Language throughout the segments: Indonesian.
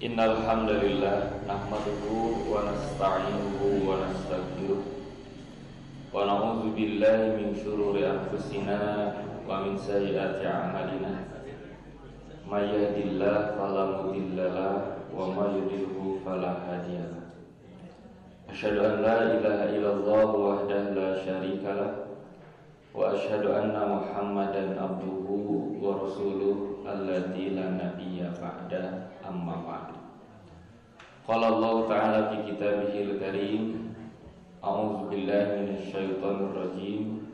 Innal hamdalillah nahmaduhu wa nasta'inuhu wa nastaghfiruh wa na'udzu billahi min shururi anfusina wa min sayyiati a'malina. May yahdihillahu fala mudilla lahu wa may yudlilhu fala hadiya lahu. Asyhadu an la ilaha illallah wahdahu la syarika lahu wa asyhadu anna Muhammadan abduhu wa rasuluh alladzi la nabiyya ba'da amma ba'du. Qala Allah ta'ala fi kitabihil karim, a'udzu billahi minasy syaithanir rajim,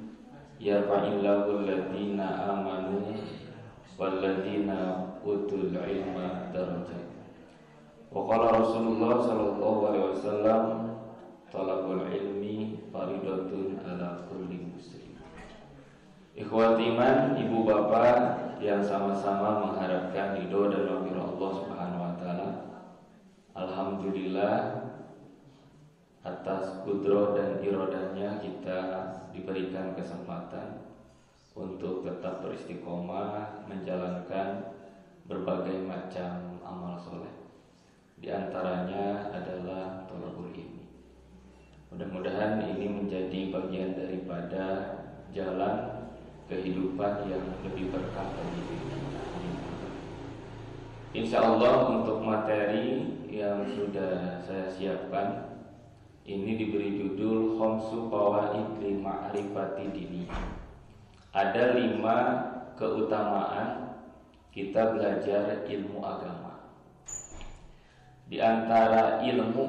yarfa'illahu alladziina amanu walladziina utul ilma darajat. Wa qala Rasulullah sallallahu alaihi wasallam, talabul ilmi faridatun ala kulli muslim. Ikhwati iman, ibu bapak yang sama-sama mengharapkan ridho dan rahmat Allah Subhanahu wa taala. Alhamdulillah atas kudroh dan irodahnya kita diberikan kesempatan untuk tetap beristiqomah menjalankan berbagai macam amal soleh. Di antaranya adalah thalabul ilmi. Mudah-mudahan ini menjadi bagian daripada jalan kehidupan yang lebih berkah bagi kita. Insya Allah untuk materi yang sudah saya siapkan ini diberi judul Khamsu Fawaid li Ma'rifati Dini. Ada 5 keutamaan kita belajar ilmu agama. Di antara ilmu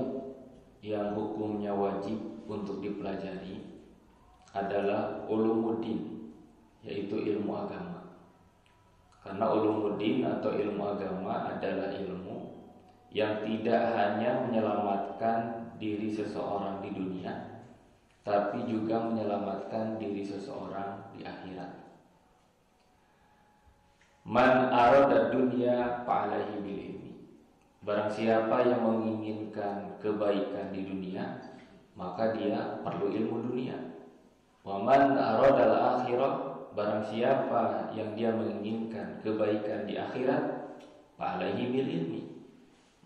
yang hukumnya wajib untuk dipelajari adalah ulumuddin, yaitu ilmu agama. Karena ulumuddin atau ilmu agama adalah ilmu yang tidak hanya menyelamatkan diri seseorang di dunia, tapi juga menyelamatkan diri seseorang di akhirat. Man arada dunya fa'alaihi bil ilmi. Barang siapa yang menginginkan kebaikan di dunia, maka dia perlu ilmu dunia. Wa man arada al-akhirah, barang siapa yang dia menginginkan kebaikan di akhirat, fa'alaihi bil ilmi,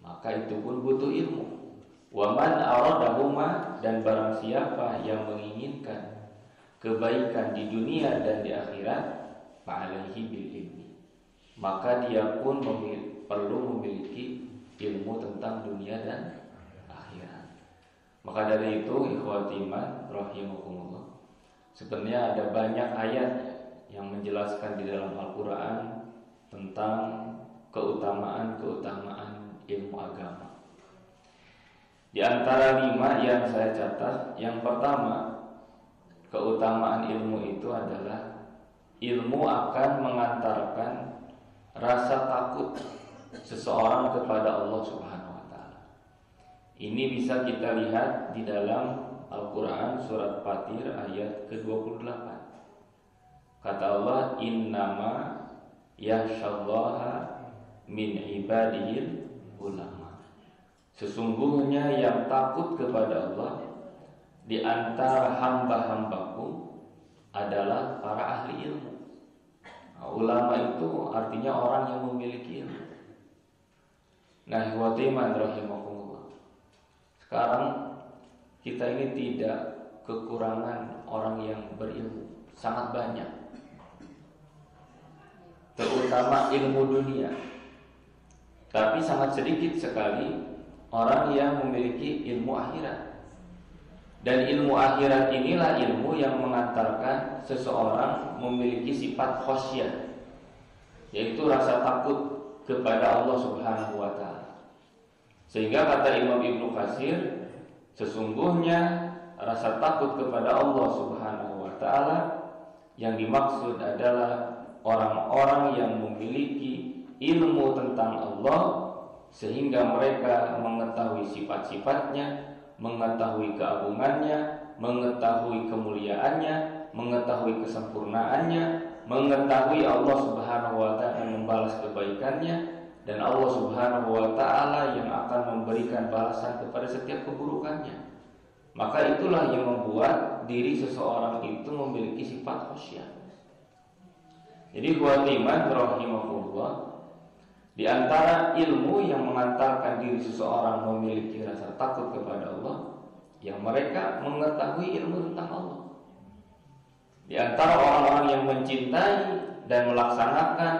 maka itu pun butuh ilmu. Wa man aradahuma, dan barang siapa yang menginginkan kebaikan di dunia dan di akhirat, fa'alaihi bil ilmi, maka dia pun perlu memiliki ilmu tentang dunia dan akhirat. Maka dari itu, ikhwati iman rahimakumullah, sebenarnya ada banyak ayat yang menjelaskan di dalam Al-Quran tentang keutamaan-keutamaan ilmu agama. Di antara 5 yang saya catat, yang pertama, keutamaan ilmu itu adalah ilmu akan mengantarkan rasa takut seseorang kepada Allah Subhanahu wa taala. Ini bisa kita lihat di dalam Al-Quran surat Fatir ayat ke-28. Kata Allah, innama yakhsyallaha min ibadihil ulama. Sesungguhnya yang takut kepada Allah di antara hamba-hambaku adalah para ahli ilmu. Nah, ulama itu artinya orang yang memiliki ilmu. Nah, ikhwati iman rahimakumullah, sekarang kita ini tidak kekurangan orang yang berilmu, sangat banyak, terutama ilmu dunia. Tapi sangat sedikit sekali orang yang memiliki ilmu akhirat. Dan ilmu akhirat inilah ilmu yang mengantarkan seseorang memiliki sifat khasyah, yaitu rasa takut kepada Allah Subhanahu wa taala. Sehingga kata Imam Ibnu Katsir, sesungguhnya rasa takut kepada Allah Subhanahu wa taala yang dimaksud adalah orang-orang yang memiliki ilmu tentang Allah, sehingga mereka mengetahui sifat-sifatnya, mengetahui keagungannya, mengetahui kemuliaannya, mengetahui kesempurnaannya, mengetahui Allah Subhanahu wa taala membalas kebaikannya, dan Allah Subhanahu wa taala yang akan memberikan balasan kepada setiap keburukannya. Maka itulah yang membuat diri seseorang itu memiliki sifat khasyah. Jadi ikhwati iman rahimakumullah, Di antara ilmu yang mengantarkan diri seseorang memiliki rasa takut kepada Allah, yang mereka mengetahui ilmu tentang Allah. Di antara orang-orang yang mencintai dan melaksanakan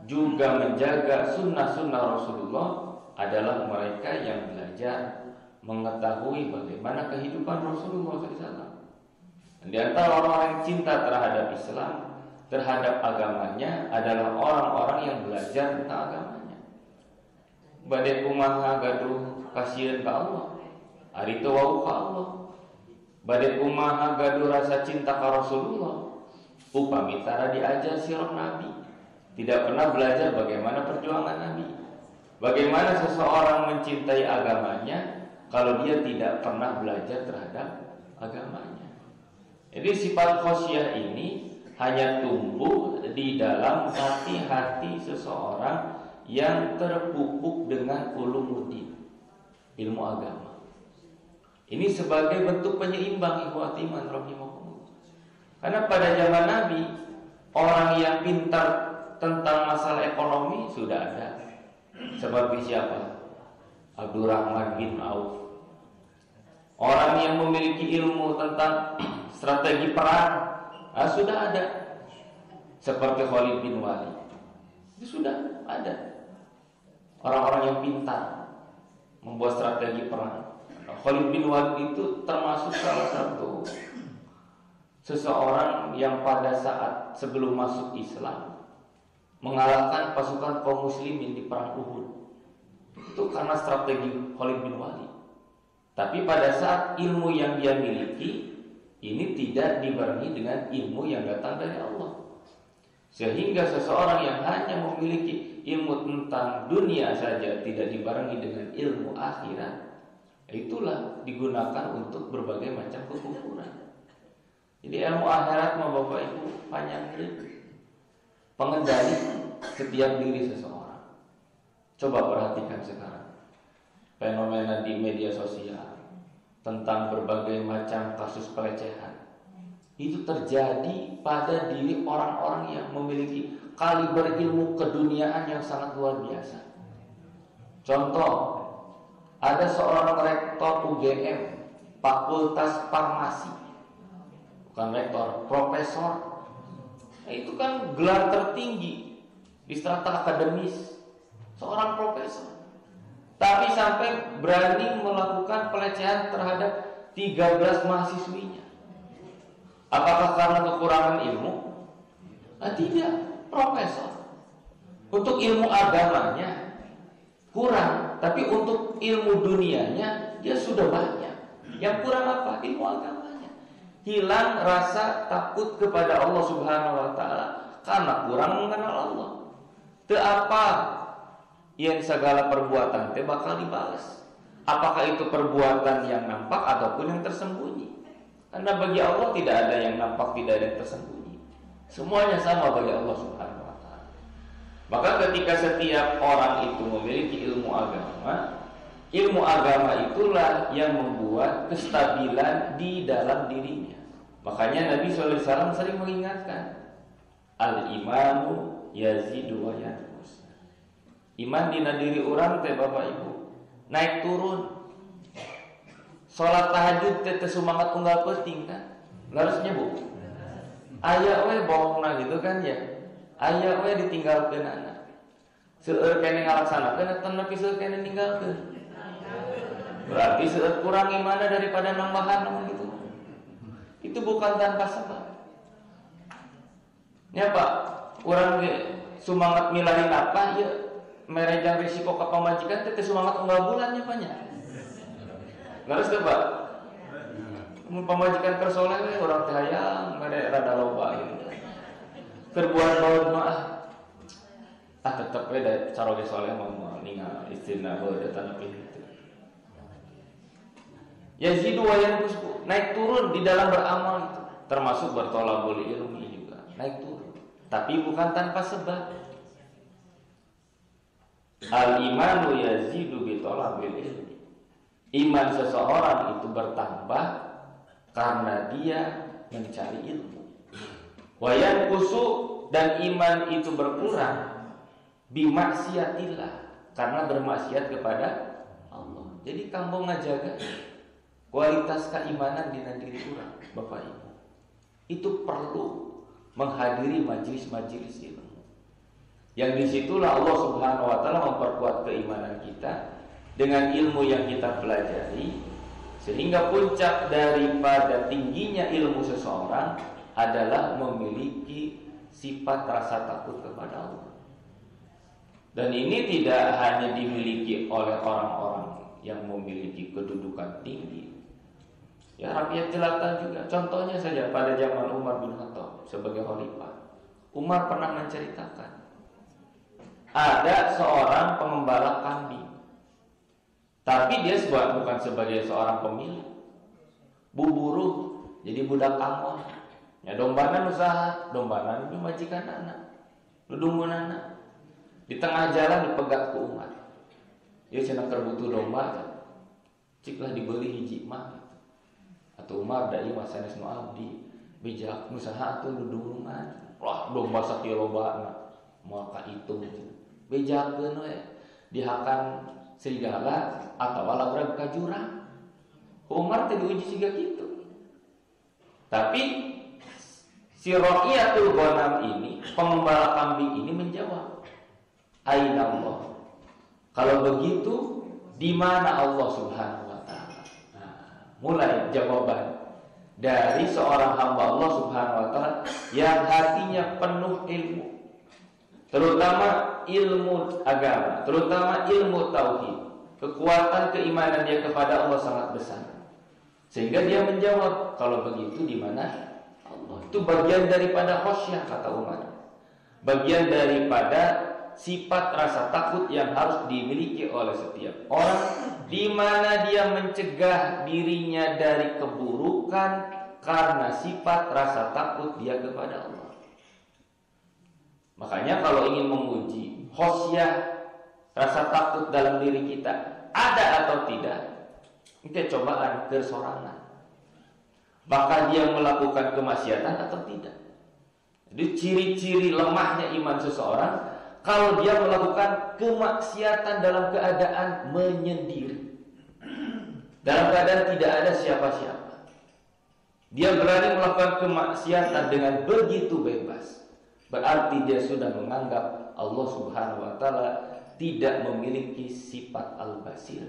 juga menjaga sunnah-sunnah Rasulullah adalah mereka yang belajar mengetahui bagaimana kehidupan Rasulullah SAW. Dan di antara orang-orang yang cinta terhadap Islam, terhadap agamanya adalah orang-orang yang belajar tentang agamanya. Badai kumaha gaduh kasihan ke Allah, ari teu wau ka Allah. Badai kumaha gaduh rasa cinta ke Rasulullah, upami tara diajar sirah Nabi, tidak pernah belajar bagaimana perjuangan Nabi. Bagaimana seseorang mencintai agamanya kalau dia tidak pernah belajar terhadap agamanya. Jadi sifat khosyah ini hanya tumbuh di dalam hati-hati seseorang yang terpupuk dengan ulumuddin, ilmu agama. Ini sebagai bentuk penyeimbang ikhwati iman rahimakumullah. Karena pada zaman Nabi, orang yang pintar tentang masalah ekonomi sudah ada. Seperti siapa? Abdurrahman bin Auf. Orang yang memiliki ilmu tentang strategi perang sudah ada. Seperti Khalid bin Walid. Itu sudah ada. Orang-orang yang pintar membuat strategi perang. Khalid bin Walid itu termasuk salah satu seseorang yang pada saat sebelum masuk Islam mengalahkan pasukan kaum muslimin di perang Uhud. Itu karena strategi Khalid bin Walid. Tapi pada saat ilmu yang dia miliki ini tidak dibarengi dengan ilmu yang datang dari Allah. Sehingga seseorang yang hanya memiliki ilmu tentang dunia saja tidak dibarengi dengan ilmu akhirat, itulah digunakan untuk berbagai macam kekufuran. Jadi ilmu akhirat mau Bapak Ibu panjang pengendali setiap diri seseorang. Coba perhatikan sekarang fenomena di media sosial tentang berbagai macam kasus pelecehan. Itu terjadi pada diri orang-orang yang memiliki kaliber ilmu keduniaan yang sangat luar biasa. Contoh, ada seorang rektor UGM, Fakultas Farmasi, bukan rektor, profesor. Itu kan gelar tertinggi di strata akademis, seorang profesor. Tapi sampai berani melakukan pelecehan terhadap 13 mahasiswinya. Apakah karena kekurangan ilmu? Tidak, profesor. Untuk ilmu agamanya kurang, tapi untuk ilmu dunianya dia sudah banyak. Yang kurang apa? Ilmu agamanya. Hilang rasa takut kepada Allah Subhanahu wa taala karena kurang mengenal Allah. Teu apa yang segala perbuatan teh bakal dibalas. Apakah itu perbuatan yang nampak ataupun yang tersembunyi? Karena bagi Allah tidak ada yang nampak, tidak ada yang tersembunyi. Semuanya sama bagi Allah Subhanahu wa taala. Maka ketika setiap orang itu memiliki ilmu agama itulah yang membuat kestabilan di dalam dirinya. Makanya Nabi SAW sering mengingatkan, al-imanu yazidu wa yanqus. Iman dina diri orang teh Bapak Ibu naik turun. Salat tahajud teh semangat unggal penting kan? Harusnya Bu. Aya we bohongna gitu kan ya. Aya we ditinggalkeun anak. Seueur kene ngalaksanakeun atau nepi seueur kene ninggalkeun. Berarti seueur kurang imanna daripada nambahan gitu. Itu bukan tanpa sebab. Ya Pak, urang ge semangat milari nafkah ya merejang risiko ka pamajikan teh semangat unggal bulannya banyak. Harus tuh Pak. Pemajikan kersoleh orang teh hayang mere rada loba gitu. Kerbuan baud mah tetep we da caroge soleh mah ningal istina baud eta nepi kitu. Yazidu wa yanqus, naik turun di dalam beramal itu, termasuk bertolabul ilmi juga, naik turun. Tapi bukan tanpa sebab. Al-imanu yazidu bi talabil ilmi. Iman seseorang itu bertambah karena dia mencari ilmu. Wa yanqusu, dan iman itu berkurang bimaksiatillah, karena bermaksiat kepada Allah. Jadi kamu ngajaga kualitas keimanan di diri orang, Bapak Ibu. Itu perlu menghadiri majelis-majelis ilmu. Yang disitulah Allah Subhanahu wa Ta'ala memperkuat keimanan kita dengan ilmu yang kita pelajari, sehingga puncak daripada tingginya ilmu seseorang adalah memiliki sifat rasa takut kepada Allah. Dan ini tidak hanya dimiliki oleh orang-orang yang memiliki kedudukan tinggi, ya rakyat jelata juga. Contohnya saja pada zaman Umar bin Khattab sebagai khalifah, Umar pernah menceritakan ada seorang pengembala kambing, tapi dia bukan sebagai seorang pemilik, buruh, jadi budak amon. Ya dombanan usaha, dombanan itu majikan anak, ludungun anak. Di tengah jalan dipegat ke Umar. Dia cenah kerbutuh domba, ciklah dibeli hiji mah. Atau Umar dai masanes nu abdi, bijak usaha atuh ludungan. Wah, domba sakieu lobana, moal kahitung. Bejakeun we, dihakan serigala atawa labrag ka jurang. Umar teh diuji siga kitu. Tapi si Ra'iyatul Ghanam ini, pengembala kambing ini menjawab, Aina Allah. Kalau begitu, di mana Allah Subhanahu wa Ta'ala? Nah, mulai jawaban dari seorang hamba Allah Subhanahu wa Ta'ala yang hatinya penuh ilmu, terutama ilmu agama, terutama ilmu tauhid. Kekuatan keimanan dia kepada Allah sangat besar, sehingga dia menjawab, kalau begitu di mana Allah? Itu bagian daripada khosyah, kata Umar. Bagian daripada sifat rasa takut yang harus dimiliki oleh setiap orang, di mana dia mencegah dirinya dari keburukan karena sifat rasa takut dia kepada Allah. Makanya kalau ingin menguji khosyah, rasa takut dalam diri kita ada atau tidak, kita cobaan kesorangan. Maka dia melakukan kemaksiatan atau tidak. Jadi ciri-ciri lemahnya iman seseorang kalau dia melakukan kemaksiatan dalam keadaan menyendiri, dalam keadaan tidak ada siapa-siapa. Dia berani melakukan kemaksiatan dengan begitu bebas, berarti dia sudah menganggap Allah Subhanahu wa Ta'ala tidak memiliki sifat al-basir,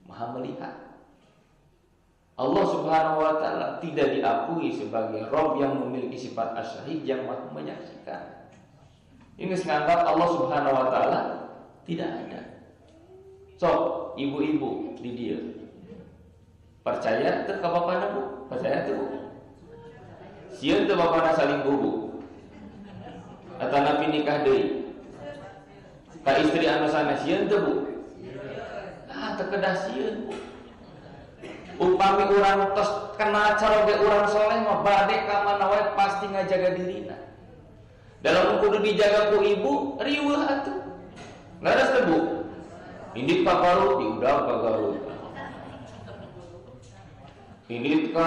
maha melihat. Allah Subhanahu wa Ta'ala tidak diakui sebagai Rabb yang memiliki sifat asyahid, yang maha menyaksikan. Ini menganggap Allah Subhanahu wa Ta'ala tidak ada. So, ibu-ibu di dia percaya teu ka bapana Bu? Percaya teu Bu? Sieun teu bapana saling bubu? Atau napi nikah deui? Ka istri anu sanes sieun teu Bu? Ah, teu kedah sieun Bu. Upami urang tos kenal caroge urang soleh mah bade ka mana wae pasti ngajaga dirina. Dalam kudu dijaga ku ibu, riweuh atuh. Laras teu Bu? Indit ka Garut, diudag ka Garut. Indit ka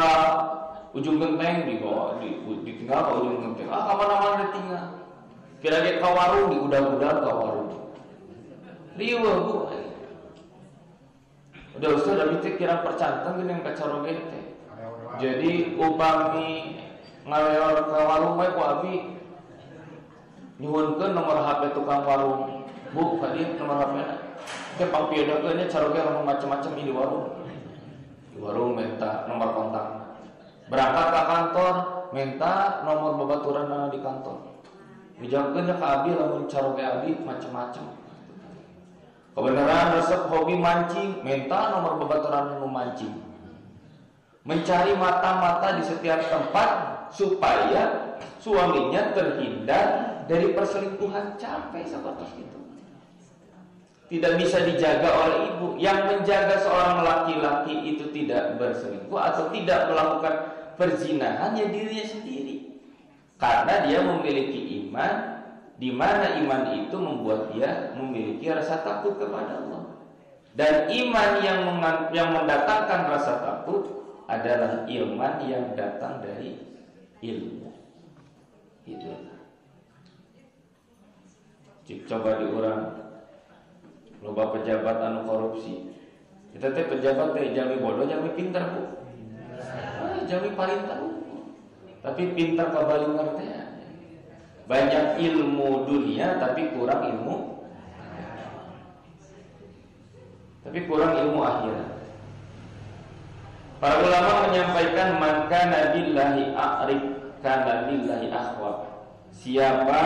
ujung genteng ditinggal ka ujung genteng. Ah, ka mana-mana ditinggal. Kira ge ka warung diudag-udag ka warung. Riweuh Bu. Udah usah dari kira percantan gini yang kacaroge teh. Jadi upami ngaleor ka warung bae ku abi nyuhunkeun nomor HP tukang warung. Bu, tadi nomor HP-na. Teh pangpiedakeun nya caroge lamun macam-macam di warung. Di warung minta nomor kontak. Berangkat ke kantor minta nomor babaturan di kantor. Dijawabkeun nya ka abi lamun caroge abi macam-macam. Kebenaran resep hobi mancing, minta nomor babaturan memancing. Mencari mata-mata di setiap tempat supaya suaminya terhindar dari perselingkuhan. Capek seperti itu. Tidak bisa dijaga oleh ibu. Yang menjaga seorang laki-laki itu tidak berselingkuh atau tidak melakukan perzinahan, ya dirinya sendiri. Karena dia memiliki iman, di mana iman itu membuat dia memiliki rasa takut kepada Allah. Dan iman yang mendatangkan rasa takut adalah iman yang datang dari ilmu. Itu. coba diurang loba pejabat anu korupsi. Kita teh pejabat teh jami bodoh, jami pintar Bu. Jami palintar Bu. Tapi pintar kabali ngerti ya. Banyak ilmu dunia tapi kurang ilmu akhirat. Para ulama menyampaikan maka nabillahi a'rif kana lillahi akhwa. Siapa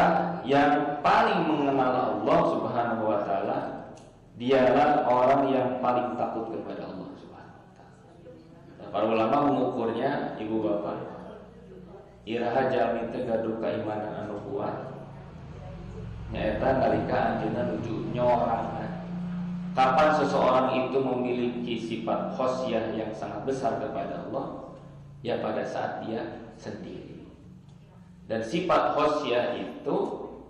yang paling mengenal Allah Subhanahu wa taala, dialah orang yang paling takut kepada Allah Subhanahu wa taala. Para ulama mengukurnya, Ibu Bapak, iraha jalmi teh gaduh keimanan anu kuat nyaeta nalika anjeunna nuju nyorangan. Kapan seseorang itu memiliki sifat khosyah yang sangat besar kepada Allah? Ya pada saat dia sendiri. Dan sifat khosyah itu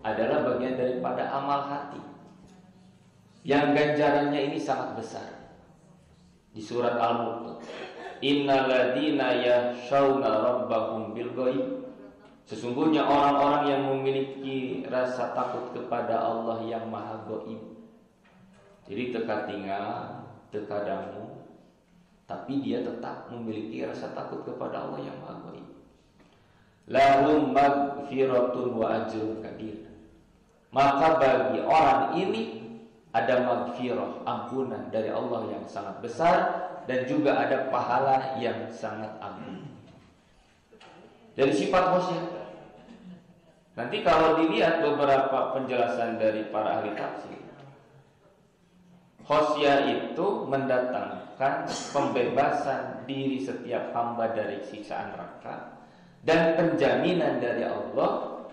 adalah bagian daripada amal hati yang ganjarannya ini sangat besar. Di surat Al-Mulk, innal ladzina yakhshawna rabbahum bil ghaib. Sesungguhnya orang-orang yang memiliki rasa takut kepada Allah yang maha gaib. Jadi teka tinggal, teka dangu, tapi dia tetap memiliki rasa takut kepada Allah yang maha gaib. Lahum magfiratun wa ajrun kabir. Maka bagi orang ini ada magfirah, ampunan dari Allah yang sangat besar, dan juga ada pahala yang sangat agung. Dari sifat khosyah. Nanti kalau dilihat beberapa penjelasan dari para ahli tafsir, khosyah itu mendatangkan pembebasan diri setiap hamba dari siksaan neraka dan penjaminan dari Allah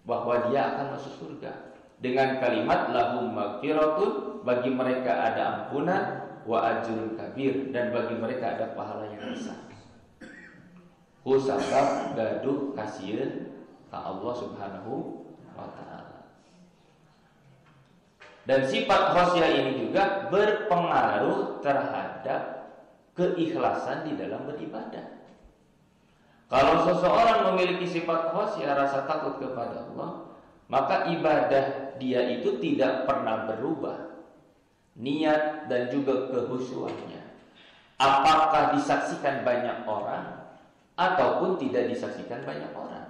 bahwa dia akan masuk surga dengan kalimat lahum magfiratun, bagi mereka ada ampunan, wa ajrun kabir, dan bagi mereka ada pahala yang besar. Kusabab gaduh kasieun ka Allah Subhanahu wa taala. Dan sifat khosyah ini juga berpengaruh terhadap keikhlasan di dalam beribadah. Kalau seseorang memiliki sifat khosyah, rasa takut kepada Allah, maka ibadah dia itu tidak pernah berubah. Niat dan juga kehusuannya, apakah disaksikan banyak orang ataupun tidak disaksikan banyak orang.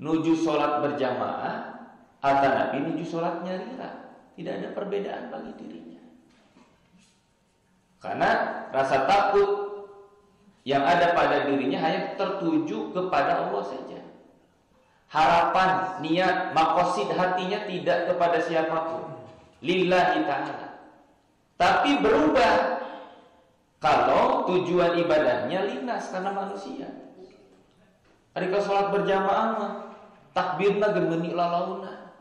Nuju sholat berjamaah atau Nabi nuju sholat nyarira, tidak ada perbedaan bagi dirinya. Karena rasa takut yang ada pada dirinya hanya tertuju kepada Allah saja. Harapan, niat, maqasid hatinya tidak kepada siapapun, lillahi ta'ala. Tapi berubah kalau tujuan ibadahnya lintas karena manusia. Harika sholat berjamaah mah takbirna gemeni lalauna,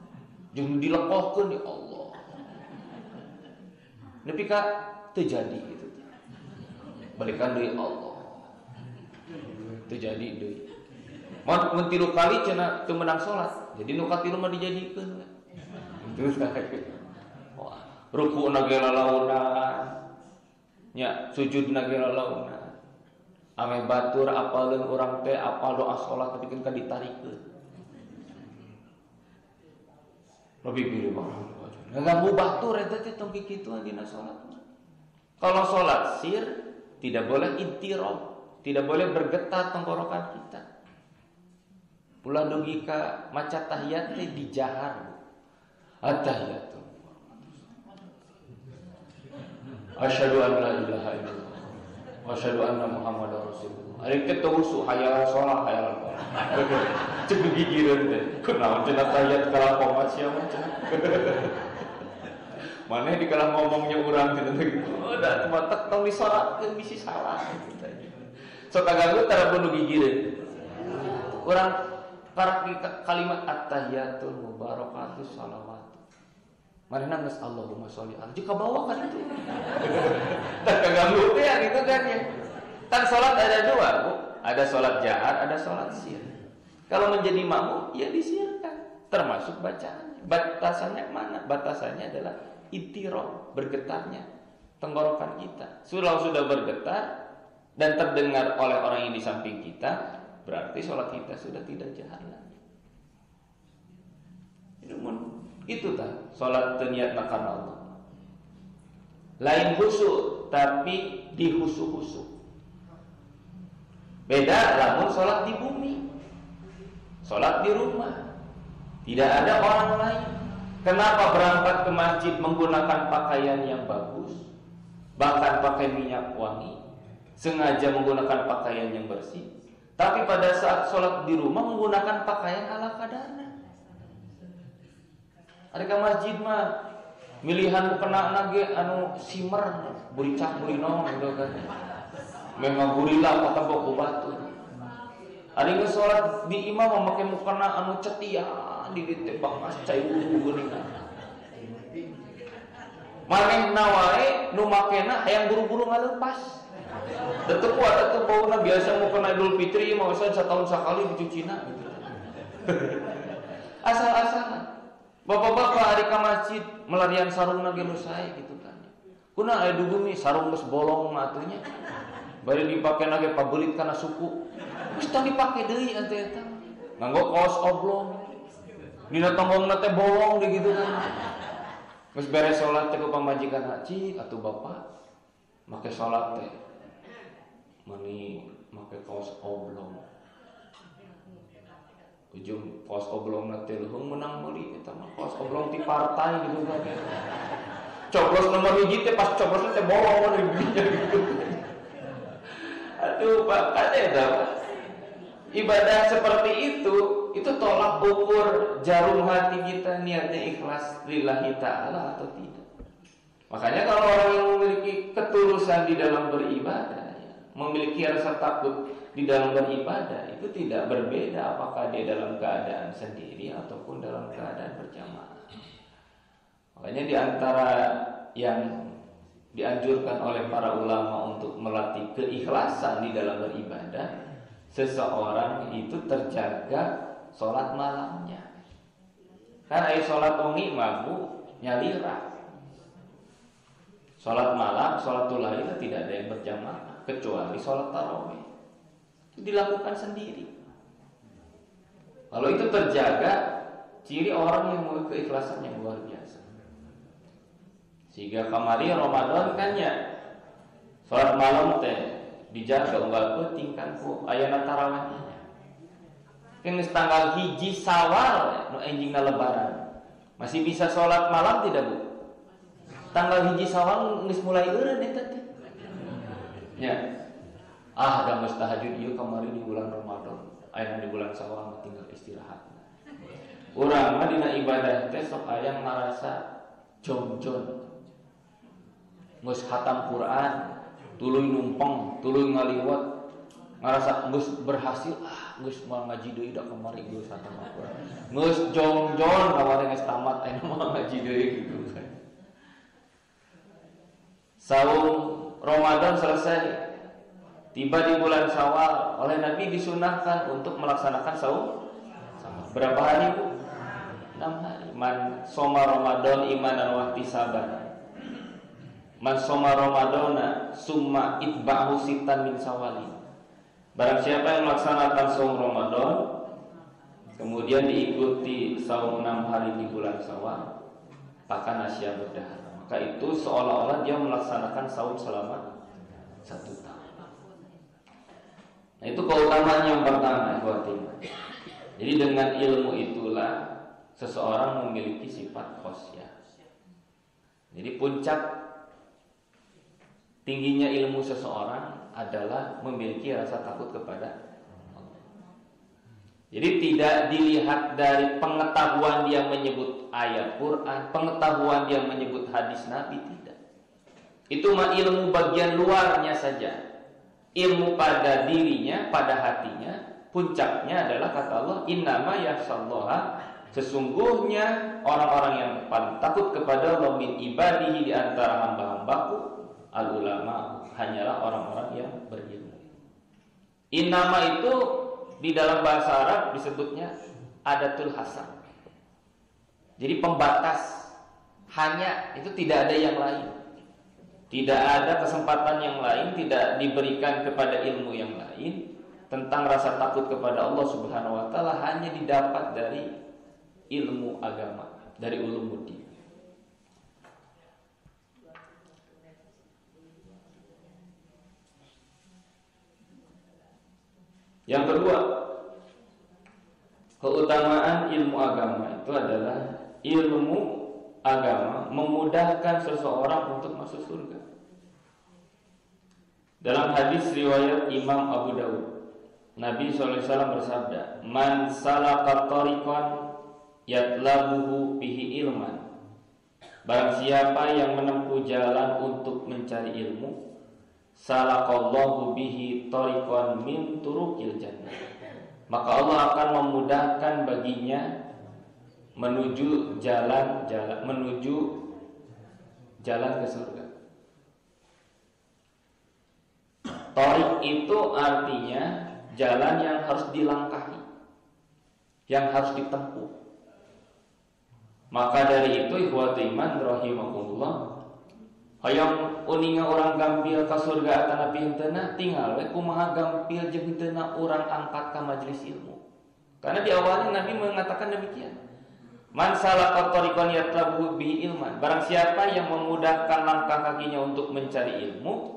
jeung dilepohkeun ya Allah. Nepi ka teu jadi gitu. Balikan deui Allah. Teu jadi deui. Mun 3 kali cenah teu menang salat, jadi nu katilu mah dijadikeun. Terus kayak wah, rukuna ge lalauna. Nya sujudna ge lalauna. Ame batur apaleun urang teh apal doa salat tapi kan ditarikeun. Lebih pilih banget. Ngaganggu batur eta teh tong kitu dina salat. Kalau salat sir tidak boleh intirab, tidak boleh bergetar tenggorokan kita. Ulah dugi ka maca tahiyat teh dijahar. At-tahiyatu. Asyhadu an la ilaha illallah. Wa asyhadu anna Muhammadar Rasulullah. Ari teh tuhusu hayal salat hayal salat. Ceuk gigireun teh. Kunaon cenah tahiyat kala pomat sia mah. Maneh dikala ngomongnya urang cenah gitu. Da matak tong disolatkeun bisi salah gitu. Sok kaganggu tara bunuh gigireun. Urang para kalimat at-tahiyatul mubarakatus salawat. Marina geus Allahumma sholli ala. Jika bawa kan itu. Tak kaganggu teh gitu kan ya. Kan salat ada dua, Bu. Ada salat jahar, ada salat sir. Kalau menjadi makmum ya disirkan, termasuk bacaannya. Batasannya mana? Batasannya adalah ittirab, bergetarnya tenggorokan kita. Sudah bergetar dan terdengar oleh orang yang di samping kita, berarti sholat kita sudah tidak jahar lagi. Itu tah salat teu niatna karna Allah. Lain khusyuk tapi dihusuk-husuk. Beda lamun salat di bumi. Salat di rumah. Tidak ada orang lain. Kenapa berangkat ke masjid menggunakan pakaian yang bagus, bahkan pakai minyak wangi, sengaja menggunakan pakaian yang bersih, tapi pada saat sholat di rumah menggunakan pakaian ala kadarna. Ada ke masjid mah milihan kena nage anu simer, buricak burino gitu kan. Memang gurila kata boku batu. Ada ke sholat di imam memakai mukena anu cetia di ditebak mas cai wudhu geuningan. Manehna wae nu makena hayang buru-buru ngaleupas. Tetep kuat tetep bauna biasa mau kena Idul Fitri mau setahun sekali dicucina gitu. Asal-asalan. Bapak-bapak hari ka masjid melarian sarungna ge nu sae gitu kan. Kuna aya dugumi sarung geus bolong mah atunya. Bari dipakena ge pabelit kana suku. Geus tah dipake deui atuh eta. Nganggo kaos oblong. Dina tonggongna teh bolong deh gitu kan. Geus beres salat teh ku pamajikan cik atuh bapak make salat teh mani make kaos oblong. Ujung kaos oblongna teh leuheung menang meuli eta mah kaos oblong ti partai gitu kan. Coblos nomor 1 teh pas coblosna teh bolong di gitu. Aduh Pak, ada ibadah seperti itu tolak ukur jarum hati kita niatnya ikhlas lillahi ta'ala atau tidak. Makanya kalau orang yang memiliki ketulusan di dalam beribadah, memiliki rasa takut di dalam beribadah, itu tidak berbeda apakah dia dalam keadaan sendiri ataupun dalam keadaan berjamaah. Makanya di antara yang dianjurkan oleh para ulama untuk melatih keikhlasan di dalam beribadah, seseorang itu terjaga sholat malamnya. Karena sholat ongi mabu nyalira. Sholat malam, sholat lail itu tidak ada yang berjamaah kecuali sholat tarawih. Itu dilakukan sendiri. Kalau itu terjaga, ciri orang yang memiliki keikhlasan yang luar biasa. Sehingga kamari Ramadan kan ya sholat malam teh dijaga unggal penting kan ku ayana tarawihnya. Kan tanggal 1 Syawal nu enjingna lebaran. Masih bisa sholat malam tidak, Bu? Tanggal 1 Syawal geus mulai eureun eta teh. Ya. Da geus tahajud ieu kamari di bulan Ramadan. Aya di bulan Syawal tinggal istirahat. Urang mah dina ibadah teh sok aya ngarasa jongjon. Geus khatam Quran, tuluy numpang, tuluy ngaliwat, ngarasa geus berhasil, geus moal ngaji deui da kamari geus khatam Quran. Geus jongjon kamari geus tamat aya moal ngaji deui gitu kan. Saum Ramadan selesai, tiba di bulan Syawal, oleh Nabi disunahkan untuk melaksanakan saum. Berapa hari, Bu? 6 hari. Man soma Ramadan imanan wa ihtisaban. Man soma Ramadana summa itba'hu sitan min Syawali. Barang siapa yang melaksanakan saum Ramadan kemudian diikuti saum 6 hari di bulan Syawal, maka nasya berdahara. Maka itu seolah-olah dia melaksanakan saum selama 1 tahun. Nah, itu keutamaan yang pertama, ikhwati. Jadi dengan ilmu itulah seseorang memiliki sifat khosyah. Jadi puncak tingginya ilmu seseorang adalah memiliki rasa takut kepada Allah. Jadi tidak dilihat dari pengetahuan dia menyebut ayat Quran, pengetahuan dia menyebut hadis Nabi, tidak. Itu mah ilmu bagian luarnya saja. Ilmu pada dirinya, pada hatinya, puncaknya adalah kata Allah, innama yakhshallaha, sesungguhnya orang-orang yang paling takut kepada Allah min ibadihi di antara hamba-hambaku al-ulama, hanyalah orang-orang yang berilmu. Innama itu di dalam bahasa Arab disebutnya adatul hasan. Jadi pembatas, hanya itu, tidak ada yang lain. Tidak ada kesempatan yang lain, tidak diberikan kepada ilmu yang lain tentang rasa takut kepada Allah Subhanahu wa taala, hanya didapat dari ilmu agama, dari ulumuddin. Yang kedua, keutamaan ilmu agama itu adalah ilmu agama memudahkan seseorang untuk masuk surga. Dalam hadis riwayat Imam Abu Dawud, Nabi SAW bersabda, "Man salaka tariqan yatlabuhu bihi ilman." Barang siapa yang menempuh jalan untuk mencari ilmu, salakallahu bihi tariqan min turuqil jannah. Maka Allah akan memudahkan baginya menuju jalan ke surga. Tariq itu artinya jalan yang harus dilangkahi, yang harus ditempuh. Maka dari itu ikhwatul iman rahimakumullah, hayang uninga orang gampil ka surga atana pintena tinggal we kumaha gampil jeung henteu orang angkat ka majelis ilmu. Karena di awalnya Nabi mengatakan demikian. Man salaka tariqan yatlabu bihi ilman. Barang siapa yang memudahkan langkah kakinya untuk mencari ilmu,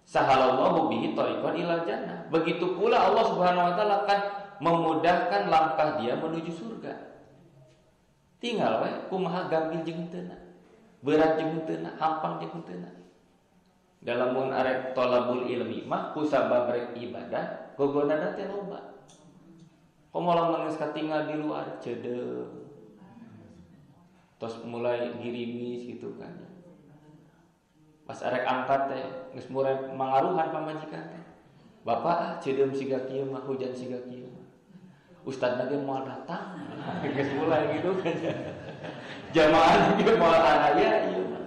sahalallahu bihi tariqan ilal jannah. Begitu pula Allah Subhanahu wa taala akan memudahkan langkah dia menuju surga. Tinggal we kumaha gampil jeung henteu, berat jeung henteu, hampang jeung henteu. Dalam mun arek thalabul ilmi mah ku sabab rek ibadah gogonana teh loba. Komolang geus katinggal di luar cedeung. Terus mulai girimis gitu kan. Pas arek angkat teh geus mulai mangaruhan pamajikan teh. Bapak cedeum siga kieu mah hujan siga kieu mah. Ustadna ge moal datang. Geus mulai gitu kan. Jamaah ge moal aya ieu mah.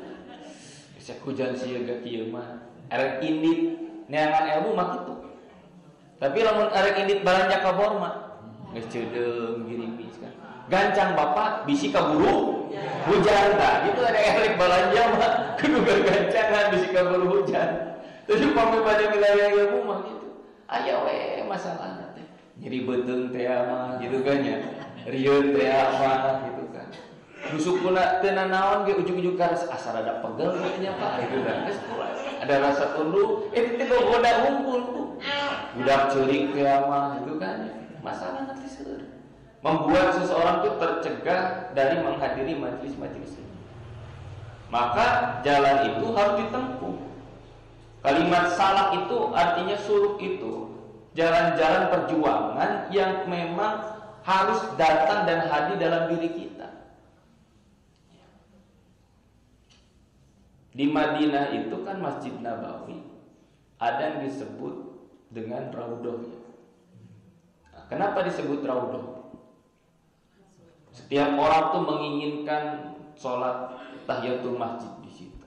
Geus hujan siga kieu mah. Arek indit neangan ilmu mah kitu. Tapi lamun arek indit balanja ka bor mah geus cedeum girimis kan. Gancang bapak bisi kaburu hujan tah. Gitu ada arek balanja mah kudu gancangan bisi kaburu hujan. Terus pameh pada wilayah ilmu mah gitu. Aya we masalahna teh. Nyeri beuteung teh mah gitu kan ya. Rieun teh mah gitu kan. Nusukuna teu nanaon ge ujug-ujug ka asal ada pegel gitu nya Pak gitu kan. Geus ada rasa tunduk, teh goda ngumpul tuh. Budak ceurik teh mah gitu kan. Masalah nanti seueur. Membuat seseorang itu tercegah dari menghadiri majelis-majelis ini. Maka jalan itu harus ditempuh. Kalimat salak itu artinya suluk itu jalan-jalan perjuangan yang memang harus datang dan hadir dalam diri kita. Di Madinah itu kan Masjid Nabawi ada yang disebut dengan raudhahnya. Nah, kenapa disebut raudhah? Setiap orang tuh menginginkan sholat tahiyatul masjid di situ.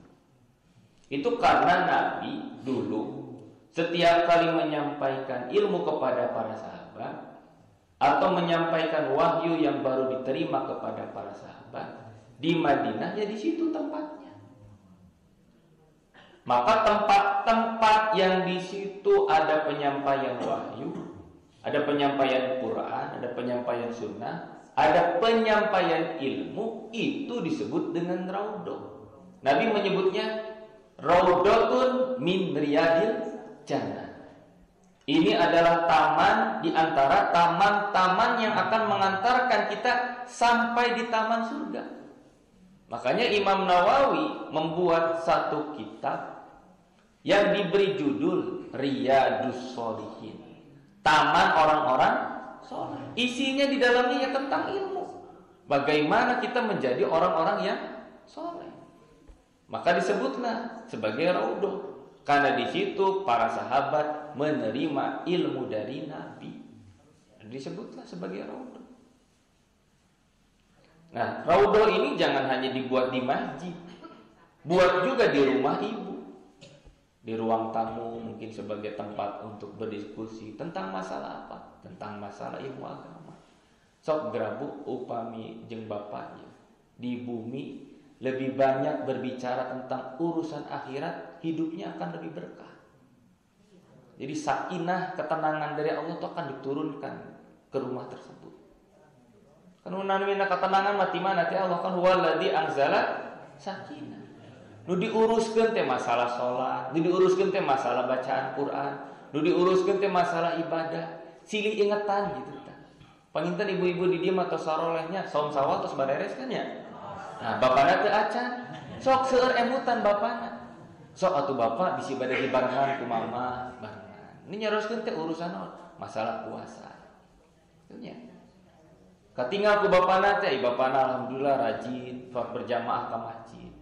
Itu karena Nabi dulu setiap kali menyampaikan ilmu kepada para sahabat atau menyampaikan wahyu yang baru diterima kepada para sahabat di Madinah, ya di situ tempatnya. Maka tempat-tempat yang di situ ada penyampaian wahyu, ada penyampaian Quran, ada penyampaian sunnah, ada penyampaian ilmu, itu disebut dengan raudhah. Nabi menyebutnya raudhatun min riyadil jannah. Ini adalah taman di antara taman-taman yang akan mengantarkan kita sampai di taman surga. Makanya Imam Nawawi membuat satu kitab yang diberi judul Riyadus Shalihin, taman orang-orang soleh. Isinya di dalamnya ya tentang ilmu. Bagaimana kita menjadi orang-orang yang soleh. Maka disebutlah sebagai raudhah, karena di situ para sahabat menerima ilmu dari Nabi. Disebutlah sebagai raudhah. Nah, raudhah ini jangan hanya dibuat di masjid, buat juga di rumah ibu, di ruang tamu, mungkin sebagai tempat untuk berdiskusi tentang masalah apa? Tentang masalah ilmu agama. Sok grabu upami jeung bapaknya di bumi lebih banyak berbicara tentang urusan akhirat, hidupnya akan lebih berkah. Jadi sakinah, ketenangan dari Allah itu akan diturunkan ke rumah tersebut. Kan unanmina ketenangan mati mana teh Allah kan huwallazi anzala sakinah. Nu diuruskeun teh masalah salat, nu diuruskeun teh masalah bacaan Quran, nu diuruskeun teh masalah ibadah. Silih ingetan gitu tah. Panginten ibu-ibu di dieu mah tos sarolehnya saum sawal tos bareres kan ya. Nah, bapana teu acan. Sok seueur emutan bapana. Sok atuh bapak bisi bade dibarengan ku mama barengan. Ini nyaroskeun teh urusan masalah puasa. Itunya. Katinggal ku bapana teh, bapana alhamdulillah rajin berjamaah ke masjid.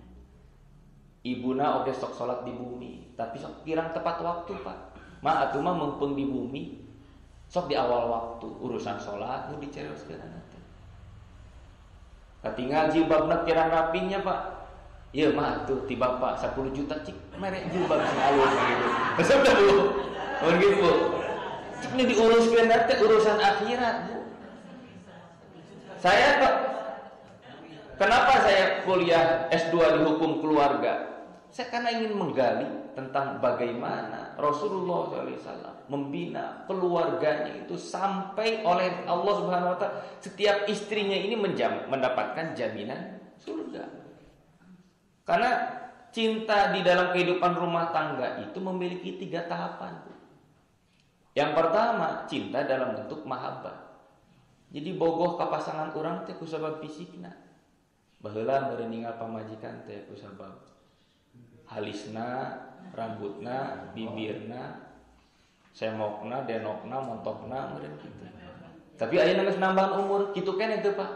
Ibuna oke sok salat di bumi, tapi sok kirang tepat waktu, Pak. Ma atuh mah mumpung di bumi, sok di awal waktu urusan salat nu dicerewaskeun teh. Katinggal jilbabna kirang rapinya, Pak. Ieu mah atuh ti bapak 10 juta cik merek jilbab sing alus gitu. Besok dah Bu. Oh gitu. Cik nu diuruskeun teh urusan akhirat, Bu. Saya kenapa saya kuliah S2 di hukum keluarga? Saya karena ingin menggali tentang bagaimana Rasulullah SAW membina keluarganya itu sampai oleh Allah Subhanahu Wa Taala setiap istrinya ini mendapatkan jaminan surga. Karena cinta di dalam kehidupan rumah tangga itu memiliki 3 tahapan. Yang pertama cinta dalam bentuk mahabbah. Jadi bogoh ka pasangan urang teh ku sabab fisikna. Baheula meureun ningal pamajikan teh ku sabab halisna, rambutna, bibirna, semokna, denokna, montokna meureun kitu. Tapi ayeuna geus nambahan umur, kitu keneh teu Pak.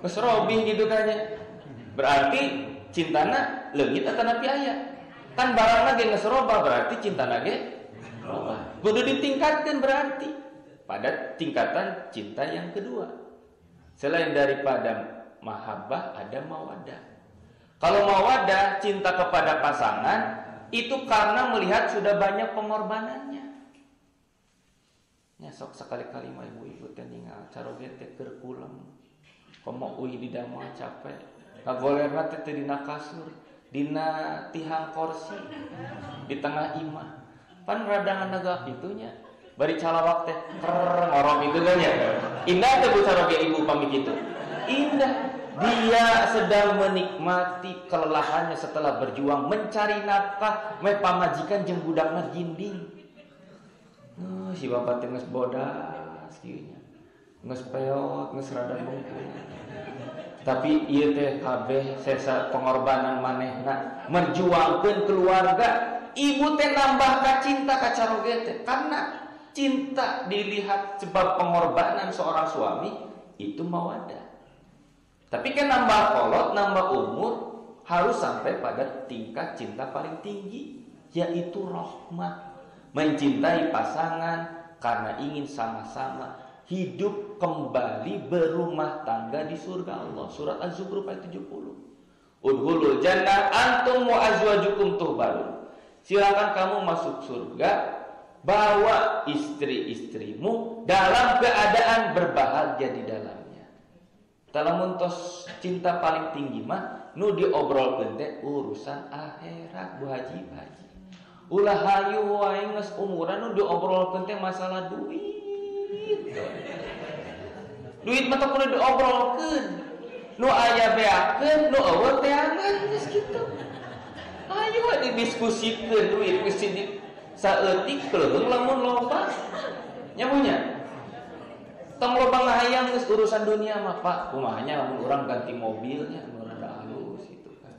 Geus robih gitu kan ya. Berarti cintana leungit atawa nepi aya. Kan barangna ge geus robah berarti cintana ge robah. Kudu ditingkatkeun berarti pada tingkatan cinta yang kedua. Selain daripada mahabbah ada mawaddah. Kalau mawaddah cinta kepada pasangan itu karena melihat sudah banyak pengorbanannya. Nya sok sekali-kali mah ibu-ibu teh ningal caroge teh keur kulem. Komo euy di damel capek. Kagolerna teh teu dina kasur, dina tihang kursi di tengah imah. Pan rada ngandega kitunya. Bari calawak teh ngorok itu kan ya. Indah teh bu caroge ibu pamit itu. Indah. Dia sedang menikmati kelelahannya setelah berjuang mencari nafkah, meh pamajikan jeung budakna ginding. Si bapak teh geus bodas kieu nya. Geus peot, geus rada bungkul. Tapi ieu teh kabeh sesa pengorbanan manehna merjuangkeun keluarga. Ibu teh nambah ka cinta ka caroge teh karena cinta dilihat sebab pengorbanan seorang suami itu mawaddah. Tapi kan nambah kolot, nambah umur harus sampai pada tingkat cinta paling tinggi, yaitu rahmah. Mencintai pasangan karena ingin sama-sama hidup kembali berumah tangga di surga Allah. Surat Az-Zukhruf ayat 70. Udkhulul jannah antum wa azwajukum tuhbarun. Silakan kamu masuk surga, bawa istri-istrimu dalam keadaan berbahagia di dalamnya. Dalam tos cinta paling tinggi mah nu diobrolkeun teh urusan akhirat Bu Haji. Ulah hayu wae geus umuran nu diobrolkeun teh masalah duit. Duit mah teu kudu diobrolkeun. Nu aya beakeun, nu eueuh teangan geus kitu. Ayo didiskusikeun duit geus saeutik keuleung lamun loba. Nyamunya tong loba ngahayang geus urusan dunia mah Pak, kumahanya lamun urang ganti mobilnya anu rada halus gitu kan.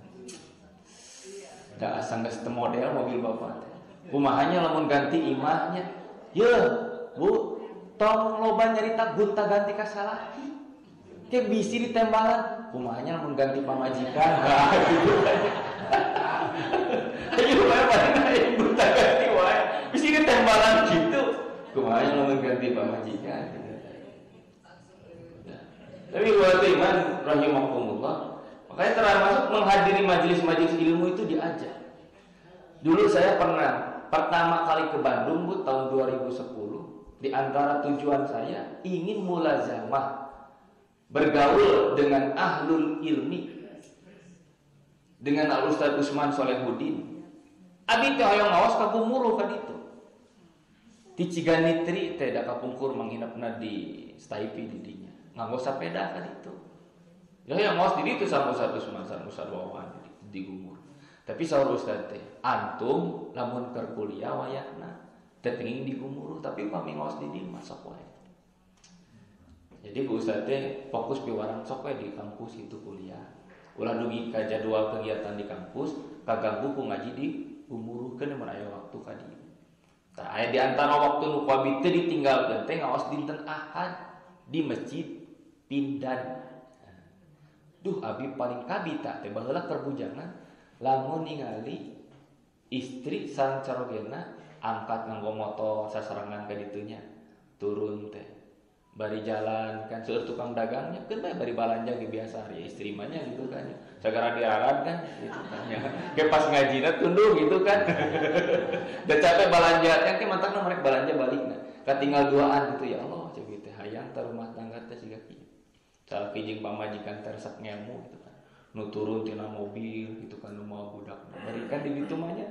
Da asa geus teu model mobil bapak teh. Kumahanya lamun ganti imahnya. Yeuh, Bu, tong loba nyarita gonta-ganti ka salaki. Ke bisi ditembalan, kumahanya lamun ganti pamajikan. Gitu kan. Ayo bae paling gonta-ganti wae. Bisi ditembalan gitu. Kumahanya lamun ganti pamajikan. Tapi buat iman rahimakumullah, makanya termasuk menghadiri majelis-majelis ilmu itu diajak. Dulu saya pernah pertama kali ke Bandung Bu tahun 2010. Di antara tujuan saya ingin mulazamah bergaul dengan ahlul ilmi, dengan Al Ustaz Usman Solehuddin. Abi teh hoyong ngaos ka Gumuruh ka ditu. Di Ciganitri teh da kapungkur manghinapna di Staipi di dinya. nganggo sepeda kan itu. Ya yang ngos di ditu sama satu wawan di gumur. Tapi saur ustaz teh, antum lamun keur kuliah wayahna teu teuing di gumur, tapi pami ngos di dieu mah sok wae. Jadi ku ustaz teh fokus piwarang sok wae di kampus itu kuliah. Ulah dugi ka jadwal kegiatan di kampus, kaganggu ku ngaji di umuruhkeun mun aya waktu ka dieu. Tah aya di antara waktu nu kuabi teu ditinggalkeun teh ngaos dinten Ahad di Masjid Pindan. Duh abi paling kabita teh baheula keur bujangan lamun ningali istri sareng carogena angkat nganggo motor sasarangan ka ditunya turun teh. Bari jalan kan seueur tukang dagangnya kan bari balanja ge biasa ya istri mah nya gitu kan. Sagara diarad kan gitu kan ya. Ke pas ngajina tunduk gitu kan. Da capek balanja kan ke mantagna merek balanja balikna. Katinggal duaan gitu ya Allah ceuk teh hayang ta rumah tangga teh siga kieu. Salaki jeung pamajikan teh resep ngemu gitu kan. Nu turun tina mobil gitu kan nu mau budak. Bari kan di ditu mah nya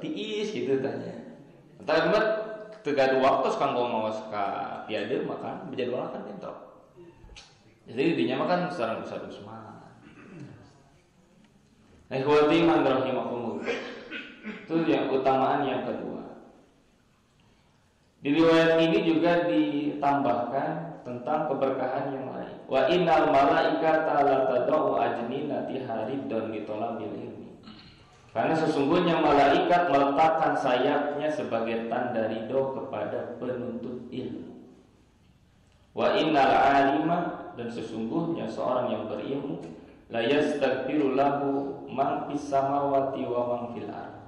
tiis gitu tanya. Entar buat tegadu waktu kanggo ngaos ka piade makan berjadwal kan bentrok. Jadi dinya makan sareng Ustaz Usman. Nah, ikhwati man rahimakumullah. Itu yang utamaan yang kedua. Di riwayat ini juga ditambahkan tentang keberkahan yang lain. Wa innal malaikata la tad'u ajninati hariddan li talabil ilmi. Karena sesungguhnya malaikat meletakkan sayapnya sebagai tanda ridho kepada penuntut ilmu. Wa innal alima, dan sesungguhnya seorang yang berilmu la yastaghfiru lahu man fis samawati wa man fil ardh.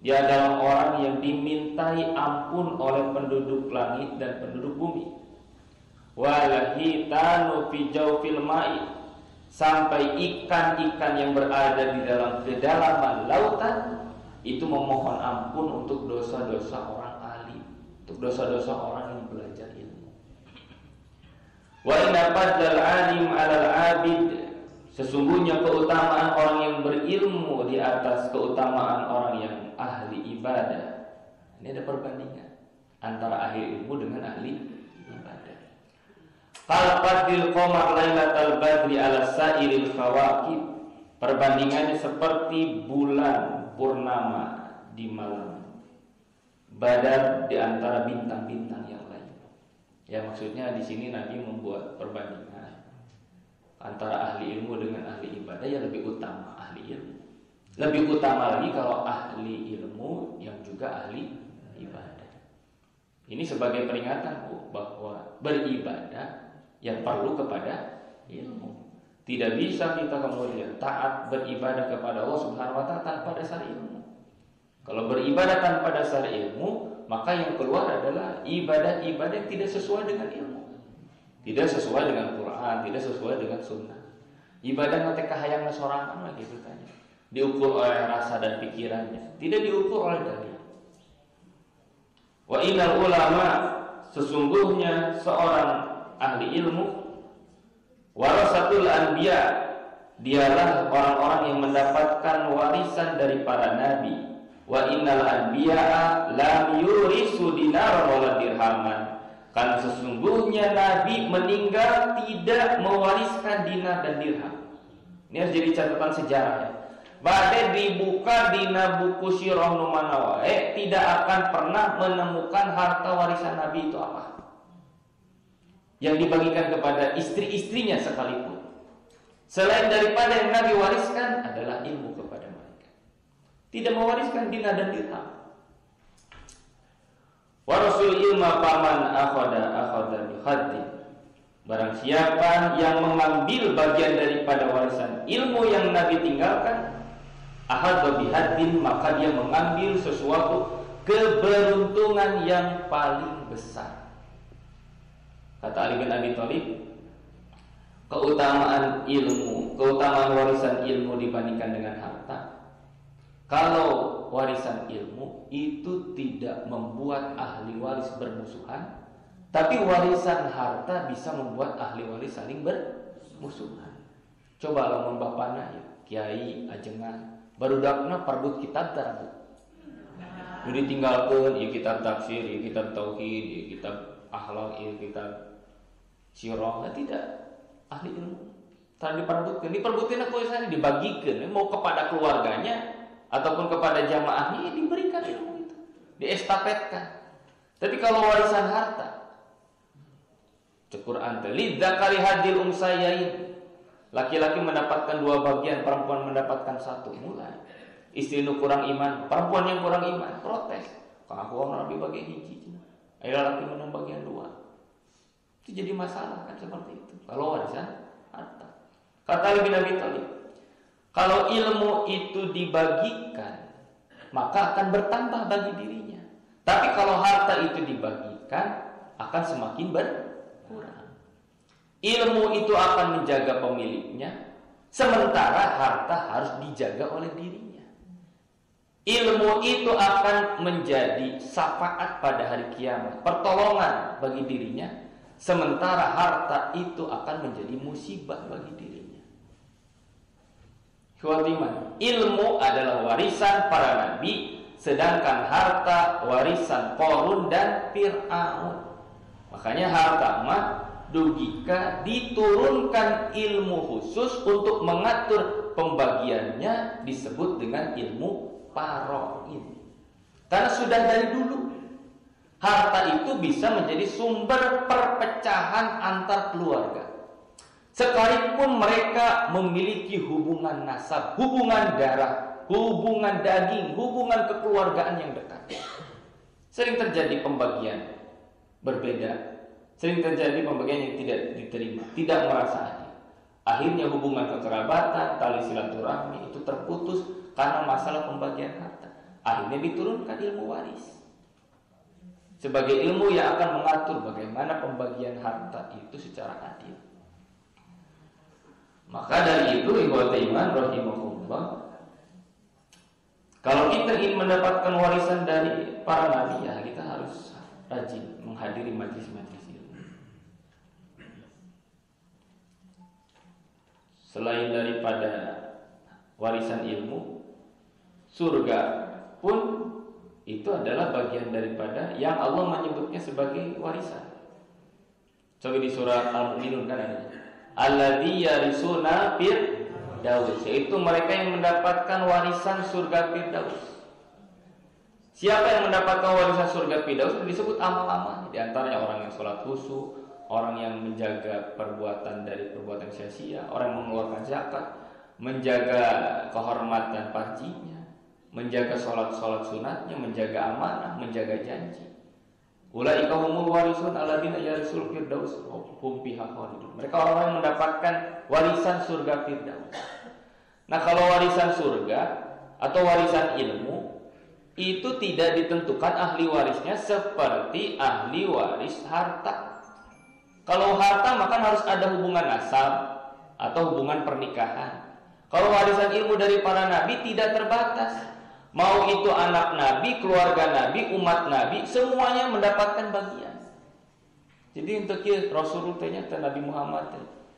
Dia adalah orang yang dimintai ampun oleh penduduk langit dan penduduk bumi. Walahitanu fi jawfil ma'i, sampai ikan-ikan yang berada di dalam kedalaman lautan itu memohon ampun untuk dosa-dosa orang alim, untuk dosa-dosa orang yang belajar ilmu. Wa inna fadlal alim 'alal 'abid, sesungguhnya keutamaan orang yang berilmu di atas keutamaan orang yang ahli ibadah. Ini ada perbandingan antara ahli ilmu dengan ahli ibadah. Qalqadil qamar lailatal badri ala sairil khawakib, perbandingannya seperti bulan purnama di malam badar di antara bintang-bintang yang lain. Ya maksudnya di sini Nabi membuat perbandingan antara ahli ilmu dengan ahli ibadah, ya lebih utama ahli ilmu. Lebih utama lagi kalau ahli ilmu yang juga ahli ibadah. Ini sebagai peringatan bahwa beribadah yang perlu kepada ilmu. Tidak bisa kita kemudian taat beribadah kepada Allah Subhanahu wa taala tanpa dasar ilmu. Kalau beribadah tanpa dasar ilmu, maka yang keluar adalah ibadah-ibadah yang tidak sesuai dengan ilmu. Tidak sesuai dengan Quran, tidak sesuai dengan sunnah. Ibadah nanti kahayang sorangan lagi gitu tanya. Diukur oleh rasa dan pikirannya, tidak diukur oleh dalil. Wa innal ulama, sesungguhnya seorang ahli ilmu warasatul anbiya, dialah orang-orang yang mendapatkan warisan dari para nabi. Wa innal anbiya lam yurisu dinaran wala dirhaman, karena sesungguhnya nabi meninggal tidak mewariskan dinar dan dirham. Ini harus jadi catatan sejarah ya. Badai dibuka dina buku sirah nu mana wae tidak akan pernah menemukan harta warisan nabi itu apa yang dibagikan kepada istri-istrinya sekalipun. Selain daripada yang Nabi wariskan adalah ilmu kepada mereka. Tidak mewariskan dinar dan dirham. Wa rasul ilma paman akhada bi khaddi. Barang siapa yang mengambil bagian daripada warisan ilmu yang Nabi tinggalkan, akhadha bi haddin, maka dia mengambil sesuatu keberuntungan yang paling besar. Kata Ali bin Abi Thalib, keutamaan ilmu, keutamaan warisan ilmu dibandingkan dengan harta. Kalau warisan ilmu itu tidak membuat ahli waris bermusuhan, tapi warisan harta bisa membuat ahli waris saling bermusuhan. Coba lamun bapana ya, kiai ajengan, barudakna parbut kitab tarabu. Nu ditinggalkeun ieu kitab tafsir, ieu kitab tauhid, ieu kitab akhlak, ieu kitab Siro tidak ahli ilmu. Tadi diperbutkan aku sana dibagikan mau kepada keluarganya ataupun kepada jamaahnya diberikan ilmu itu, diestafetkan. Tapi kalau warisan harta, Quran lidzakari hadil unsayain, laki-laki mendapatkan 2 bagian, perempuan mendapatkan 1. Mulai istri nu kurang iman, perempuan yang kurang iman protes, "Kang aku orang lebih bagian hiji, ayo laki menang bagian 2." Itu jadi masalah kan seperti itu. Kalau warisan harta. Kata Ali bin Abi Thalib, kalau ilmu itu dibagikan, maka akan bertambah bagi dirinya. Tapi kalau harta itu dibagikan, akan semakin berkurang. Ilmu itu akan menjaga pemiliknya, sementara harta harus dijaga oleh dirinya. Ilmu itu akan menjadi syafaat pada hari kiamat, pertolongan bagi dirinya, sementara harta itu akan menjadi musibah bagi dirinya. Khawatiman, ilmu adalah warisan para nabi, sedangkan harta warisan Qarun dan Fir'aun. Makanya harta mah dugika diturunkan ilmu khusus untuk mengatur pembagiannya disebut dengan ilmu paraid. Karena sudah dari dulu harta itu bisa menjadi sumber perpecahan antar keluarga. Sekalipun mereka memiliki hubungan nasab, hubungan darah, hubungan daging, hubungan kekeluargaan yang dekat, sering terjadi pembagian berbeda, sering terjadi pembagian yang tidak diterima, tidak merasa adil. Akhirnya hubungan kekerabatan, tali silaturahmi itu terputus karena masalah pembagian harta. Akhirnya diturunkan ilmu waris sebagai ilmu yang akan mengatur bagaimana pembagian harta itu secara adil. Maka dari itu ikhwatul iman rahimakumullah, kalau kita ingin mendapatkan warisan dari para nabi, ya kita harus rajin menghadiri majlis-majlis ilmu. Selain daripada warisan ilmu, surga pun itu adalah bagian daripada yang Allah menyebutnya sebagai warisan. Coba di surah Al-Mu'minun kan ada, alladzi yarisuna firdaus, yaitu mereka yang mendapatkan warisan surga Firdaus. Siapa yang mendapatkan warisan surga Firdaus disebut amal-amal. Di antaranya orang yang sholat khusyuk, orang yang menjaga perbuatan dari perbuatan sia-sia, orang yang mengeluarkan zakat, menjaga kehormatan pancinya, menjaga sholat-sholat sunatnya, menjaga amanah, menjaga janji. Ulaika humul warisun alladzina yarisul firdaus hum fiha khalidun. Mereka orang yang mendapatkan warisan surga Firdaus. Nah, kalau warisan surga atau warisan ilmu itu tidak ditentukan ahli warisnya seperti ahli waris harta. Kalau harta maka harus ada hubungan nasab atau hubungan pernikahan. Kalau warisan ilmu dari para nabi tidak terbatas. Mau itu anak nabi, keluarga nabi, umat nabi, semuanya mendapatkan bagian. Jadi untuk Rasulullah tanya Nabi Muhammad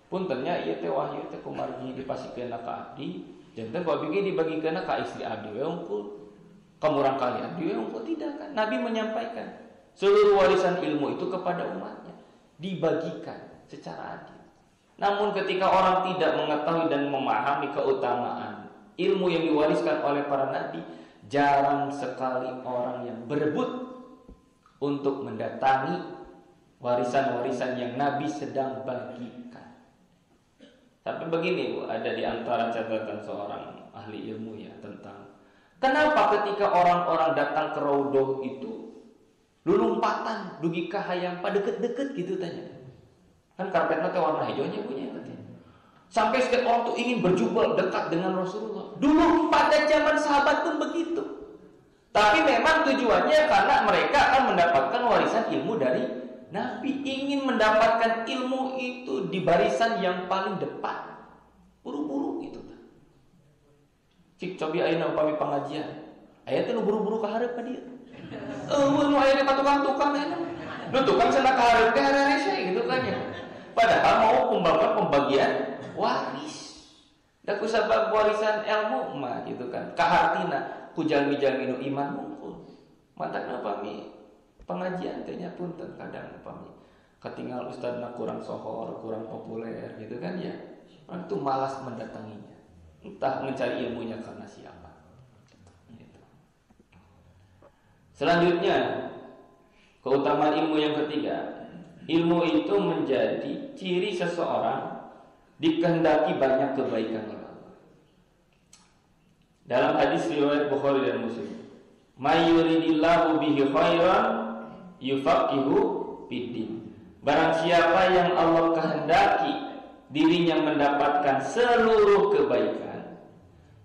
pun tanya ieu teh wahyu teh kumargi dipasikeun ka abdi, janten ku abdi dibagikan ka istri abdi we unggul. Kamurang kali abdi we unggul tidak kan? Nabi menyampaikan seluruh warisan ilmu itu kepada umatnya dibagikan secara adil. Namun ketika orang tidak mengetahui dan memahami keutamaan ilmu yang diwariskan oleh para nabi, jarang sekali orang yang berebut untuk mendatangi warisan-warisan yang nabi sedang bagikan. Tapi begini Bu, ada di antara catatan seorang ahli ilmu ya tentang kenapa ketika orang-orang datang ke raudhah itu lulumpatan dugi ka hayang pada deket-deket gitu tanya. Kan karpetnya teh warna hijaunya punya katanya. Sampai setiap orang tuh ingin berjubel dekat dengan Rasulullah. Dulu pada zaman sahabat pun begitu. Tapi memang tujuannya karena mereka akan mendapatkan warisan ilmu dari Nabi. Ingin mendapatkan ilmu itu di barisan yang paling depan. Buru-buru gitu. Cik cobi ayeuna upami pengajian. Aya teh nu buru-buru ka hareup ka dieu. Nu aya di tukang-tukang aya. Nu tukang cenah ka hareup teh hareup gitu kan ya. Padahal mau membangun pembagian waris. Da kusabab warisan ilmu mah gitu kan. Kahartina ku jalmi-jalmi nu iman mungkul. Mantapna upami pengajian teh nya punten kadang upami ketinggal ustadznya kurang sohor, kurang populer gitu kan ya. Orang itu malas mendatanginya. Entah mencari ilmunya karena siapa. Gitu. Selanjutnya, keutamaan ilmu yang ketiga. Ilmu itu menjadi ciri seseorang dikehendaki banyak kebaikan oleh Allah. Dalam hadis riwayat Bukhari dan Muslim, "May yuridillahu bihi khairan yufaqihu fiddin." Barang siapa yang Allah kehendaki dirinya mendapatkan seluruh kebaikan,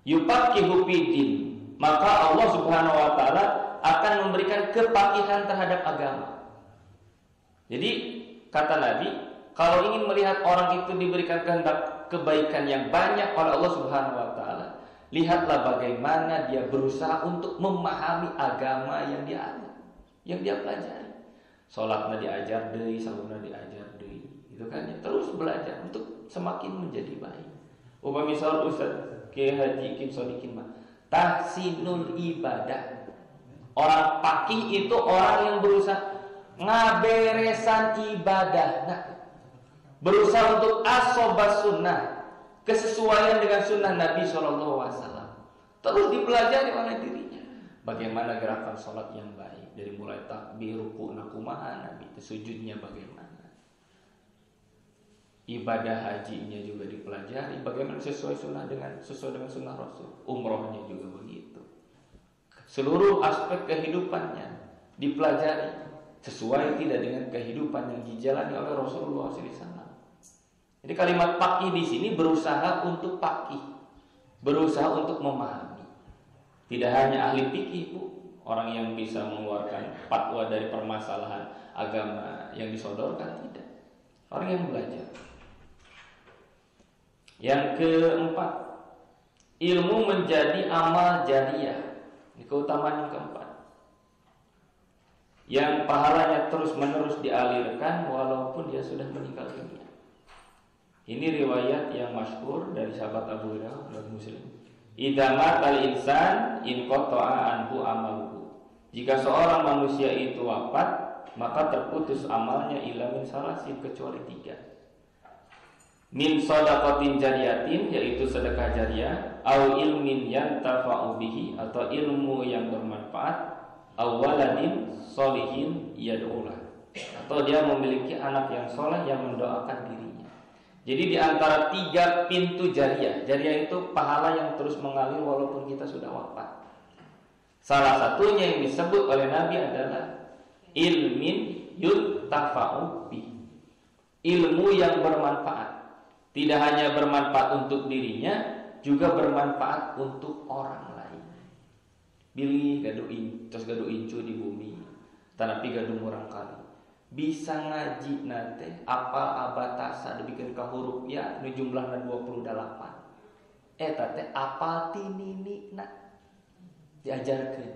yufaqihu fiddin, maka Allah Subhanahu wa taala akan memberikan kepakihan terhadap agama. Jadi kata Nabi, kalau ingin melihat orang itu diberikan kehendak kebaikan yang banyak oleh Allah Subhanahu wa taala, lihatlah bagaimana dia berusaha untuk memahami agama yang dia ada, yang dia pelajari. Salatnya diajar deui, saumna diajar deui, gitu kan ya. Terus belajar untuk semakin menjadi baik. Upami misal Ustaz Kiai Haji Kim Sodikin mah tahsinul ibadah. Orang pakih itu orang yang berusaha ngaberesan ibadah, berusaha untuk asobas sunnah, kesesuaian dengan sunnah Nabi SAW. Terus dipelajari oleh dirinya. Bagaimana gerakan sholat yang baik, dari mulai takbir, ruku, nakumaha Nabi, sujudnya bagaimana. Ibadah hajinya juga dipelajari, bagaimana sesuai dengan sunnah Rasul. Umrohnya juga begitu. Seluruh aspek kehidupannya dipelajari, sesuai tidak dengan kehidupan yang dijalani oleh Rasulullah SAW. Jadi kalimat pakih di sini berusaha untuk pakih, berusaha untuk memahami. Tidak hanya ahli fikih, Bu, orang yang bisa mengeluarkan fatwa dari permasalahan agama yang disodorkan, tidak. Orang yang belajar. Yang keempat, ilmu menjadi amal jariyah. Ini keutamaan yang keempat, yang pahalanya terus-menerus dialirkan walaupun dia sudah meninggal dunia. Ini riwayat yang masyhur dari sahabat Abu Hurairah dan Muslim. Idza matal insan in qata'a anhu amaluhu. Jika seorang manusia itu wafat, maka terputus amalnya illa min salasin, kecuali 3. Min shadaqatin jariyatin, yaitu sedekah jariah, au ilmin yantafa'u bihi, atau ilmu yang bermanfaat, au waladin sholihin yad'ulah, atau dia memiliki anak yang soleh yang mendoakan dirinya. Jadi di antara 3 pintu jariah, jariah itu pahala yang terus mengalir walaupun kita sudah wafat. Salah satunya yang disebut oleh Nabi adalah ilmin yuntafa'u bihi, ilmu yang bermanfaat. Tidak hanya bermanfaat untuk dirinya, juga bermanfaat untuk orang lain. Bilih gaduh incu di bumi, tanapi gaduh murang kali. Bisa ngaji nate apal abatasa dibikin ka huruf ya nu jumlahna 28. Eta teh apal tininina diajarkeun.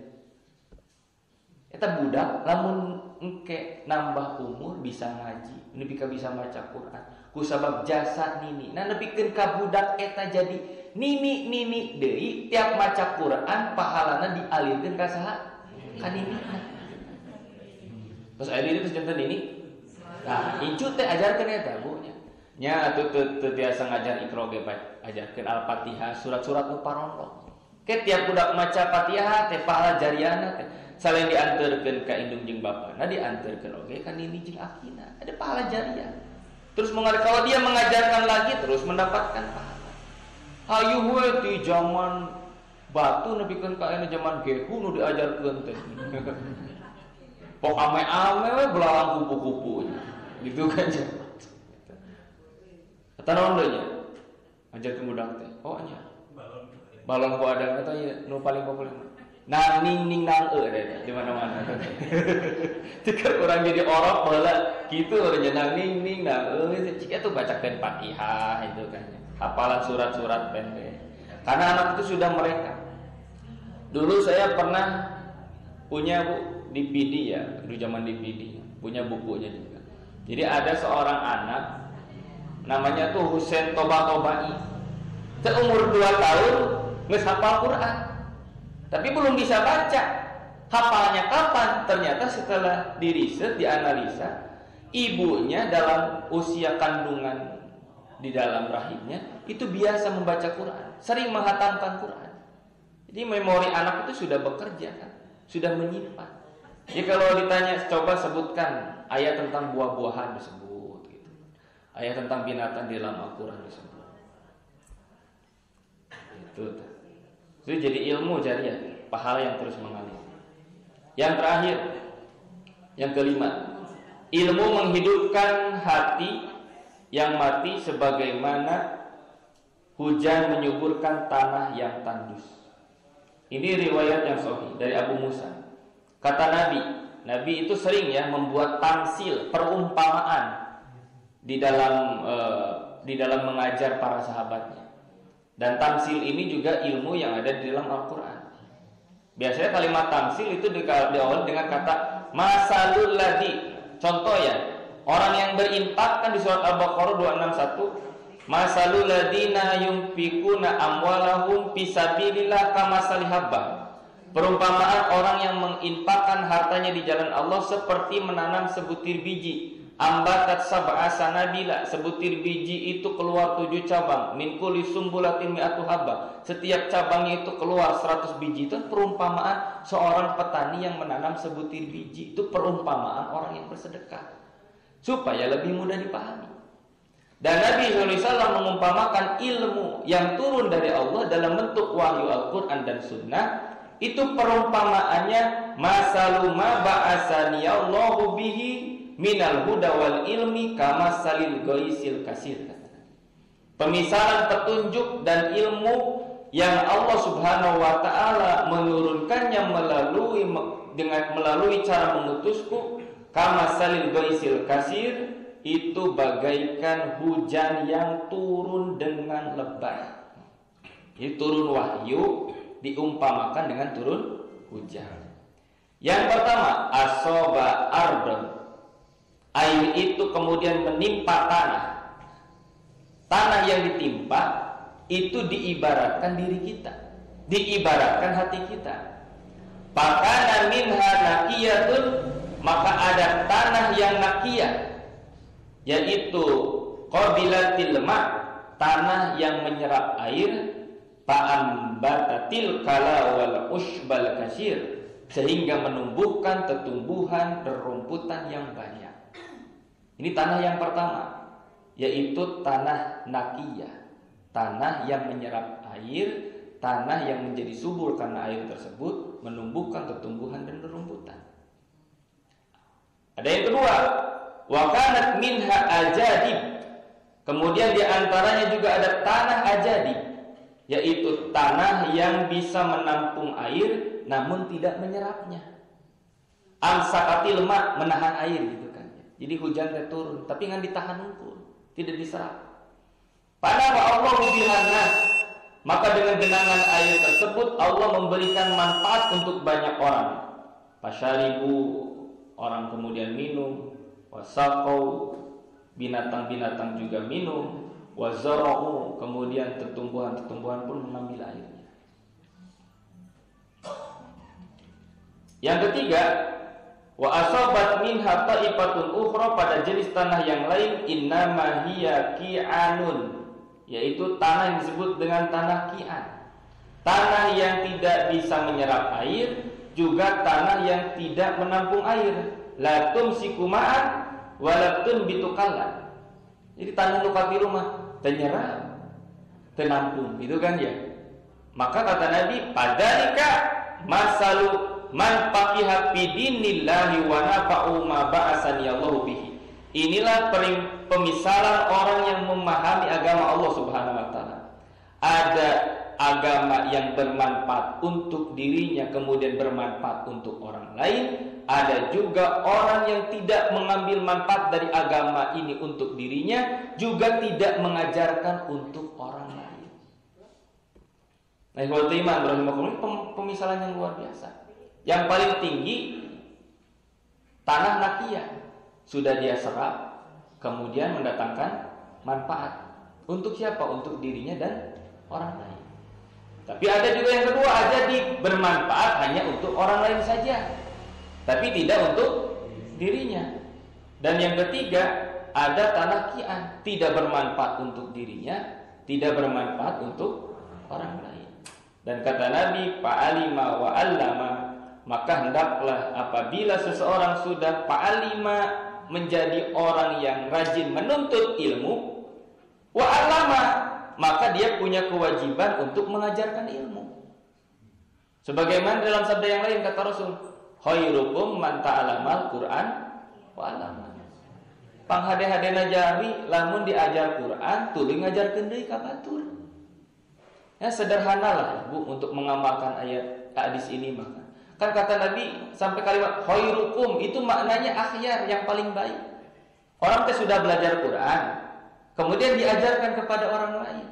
Eta budak lamun engke nambah umur bisa ngaji, nepi ka bisa maca Quran. Ku sabab jasa nini, nah nepikeun ka budak eta jadi nini deui, tiap maca Quran pahalana dialirkeun ka saha? Ka ninina. Terus aya dieu terus janten nini. Nah, incu teh ajarkeun eta, Bu nya. Nya atuh teu tiasa ngajar Iqra ge ajarkeun Al-Fatihah, surat-surat nu parondok. Ke tiap budak maca Fatihah teh pahala jariyana teh selain diantarkeun ka indung jeung bapana, diantarkeun oge ka nini jeung akina. Ada pahala jariyah. Terus kalau dia mengajarkan lagi terus mendapatkan pahala. Hayu we di zaman batu nepikeun ka aya zaman gehu nu diajarkeun teh. Pok ame-ame we belalang kupu-kupu. Gitu kan. Eta naon deui nya? Ajarkeun budak teh. Oh nya. Balon ku adang eta nu paling populer. Nang ning nang di mana-mana. Jika orang jadi orok baheula kitu urang nang ning nang cik itu bacakeun Fatihah itu kan. Hafalan surat-surat pendek. Karena anak itu sudah mereka. Dulu saya pernah punya DVD ya, dulu zaman DVD, punya bukunya juga. Jadi ada seorang anak namanya tuh Husain Toba-Tobai. Seumur 2 tahun geus hafal Quran. Tapi belum bisa baca. Hafalnya kapan? Ternyata setelah diriset, dianalisa, ibunya dalam usia kandungan di dalam rahimnya itu biasa membaca Quran, sering menghatamkan Quran. Jadi memori anak itu sudah bekerja kan, sudah menyimpan. Jadi kalau ditanya, coba sebutkan ayat tentang buah-buahan disebut gitu. Ayat tentang binatang di dalam Al-Quran disebut. Itu jadi ilmu jariah, pahala yang terus mengalir. Yang terakhir, yang kelima, ilmu menghidupkan hati yang mati sebagaimana hujan menyuburkan tanah yang tandus. Ini riwayat yang sahih dari Abu Musa. Kata Nabi itu sering ya membuat tamsil, perumpamaan di dalam mengajar para sahabatnya. Dan tamsil ini juga ilmu yang ada di dalam Al-Quran. Biasanya kalimat tamsil itu diawali dengan kata masalul ladzi. Contoh ya, orang yang berinfak kan di surat Al-Baqarah 261, masalul ladzina yunfikuna amwalahum fisabilillah kamasali habbah. Perumpamaan orang yang menginfakkan hartanya di jalan Allah seperti menanam sebutir biji. Ambatat sab'a sanabila, sebutir biji itu keluar 7 cabang. Min kulli sumbulatin mi'atu habba. Setiap cabangnya itu keluar 100 biji. Itu perumpamaan seorang petani yang menanam sebutir biji. Itu perumpamaan orang yang bersedekah, supaya lebih mudah dipahami. Dan Nabi SAW mengumpamakan ilmu yang turun dari Allah dalam bentuk wahyu Al-Quran dan Sunnah. Itu perumpamaannya masaluma ba'asaniyallahu bihi minal huda wal ilmi kamasalil ghaisil kasir. Pemisalan petunjuk dan ilmu yang Allah Subhanahu wa taala menurunkannya melalui cara mengutusku, kamasalil ghaisil kasir, itu bagaikan hujan yang turun dengan lebat. Ini turun wahyu diumpamakan dengan turun hujan. Yang pertama, asoba ardon, air itu kemudian menimpa tanah. Tanah yang ditimpa itu diibaratkan diri kita, diibaratkan hati kita. Pakana minha naqiyatun, maka ada tanah yang naqiyah, yaitu qabilatil ma', tanah yang menyerap air. Fa'ambatatil kala wal ushbal kasir, sehingga menumbuhkan tumbuhan rerumputan yang banyak. Ini tanah yang pertama, yaitu tanah naqiyah, tanah yang menyerap air, tanah yang menjadi subur karena air tersebut menumbuhkan tumbuhan dan rerumputan. Ada yang kedua, wa kanat minha ajadib, kemudian di antaranya juga ada tanah ajadib, yaitu tanah yang bisa menampung air namun tidak menyerapnya. Amsakatil ma', menahan air gitu kan. Jadi hujan turun tapi ngan ditahan unggul, tidak diserap. Pada Allah bihanas, maka dengan genangan air tersebut Allah memberikan manfaat untuk banyak orang. Pasyaribu, orang kemudian minum, wasaqau, binatang-binatang juga minum, wazara'u, kemudian tumbuhan-tumbuhan pun mengambil airnya. Yang ketiga, wa asabat minha ta'ifatun ukhra, pada jenis tanah yang lain, innama hiya ki'anun, yaitu tanah yang disebut dengan tanah ki'an. Tanah yang tidak bisa menyerap air, juga tanah yang tidak menampung air. La tumsiku ma'an wa la tunbitu kallan. Jadi tanah luka di rumah ternyerap, tenampung, gitu kan ya. Maka kata Nabi, padalika masalu man faqiha fi dinillahi wa nafa'u ma ba'asani Allahu bihi. Inilah pemisalan orang yang memahami agama Allah Subhanahu wa taala. Ada agama yang bermanfaat untuk dirinya kemudian bermanfaat untuk orang lain. Ada juga orang yang tidak mengambil manfaat dari agama ini untuk dirinya, juga tidak mengajarkan untuk orang lain. Nah, ikhwatul iman rahimahullah, pemisalan yang luar biasa. Yang paling tinggi tanah naqiyah, sudah dia serap kemudian mendatangkan manfaat. Untuk siapa? Untuk dirinya dan orang lain. Tapi ada juga yang kedua, ajadi, bermanfaat hanya untuk orang lain saja, tapi tidak untuk dirinya. Dan yang ketiga, ada talakian, tidak bermanfaat untuk dirinya, tidak bermanfaat untuk orang lain. Dan kata Nabi, fa'alima wa 'allama, maka hendaklah apabila seseorang sudah fa'alima, menjadi orang yang rajin menuntut ilmu, wa 'allama, maka dia punya kewajiban untuk mengajarkan ilmu. Sebagaimana dalam sabda yang lain kata Rasul, khairukum man ta'alamal Qur'an wa 'allama. Panghade-hadena jari lamun diajar Quran tuluy ngajarkeun deui ka batur. Ya sederhanalah Bu untuk mengamalkan ayat hadis ini maka. Kan kata Nabi sampai kalimat khairukum itu maknanya akhyar, yang paling baik. Orang teh sudah belajar Quran, kemudian diajarkan kepada orang lain.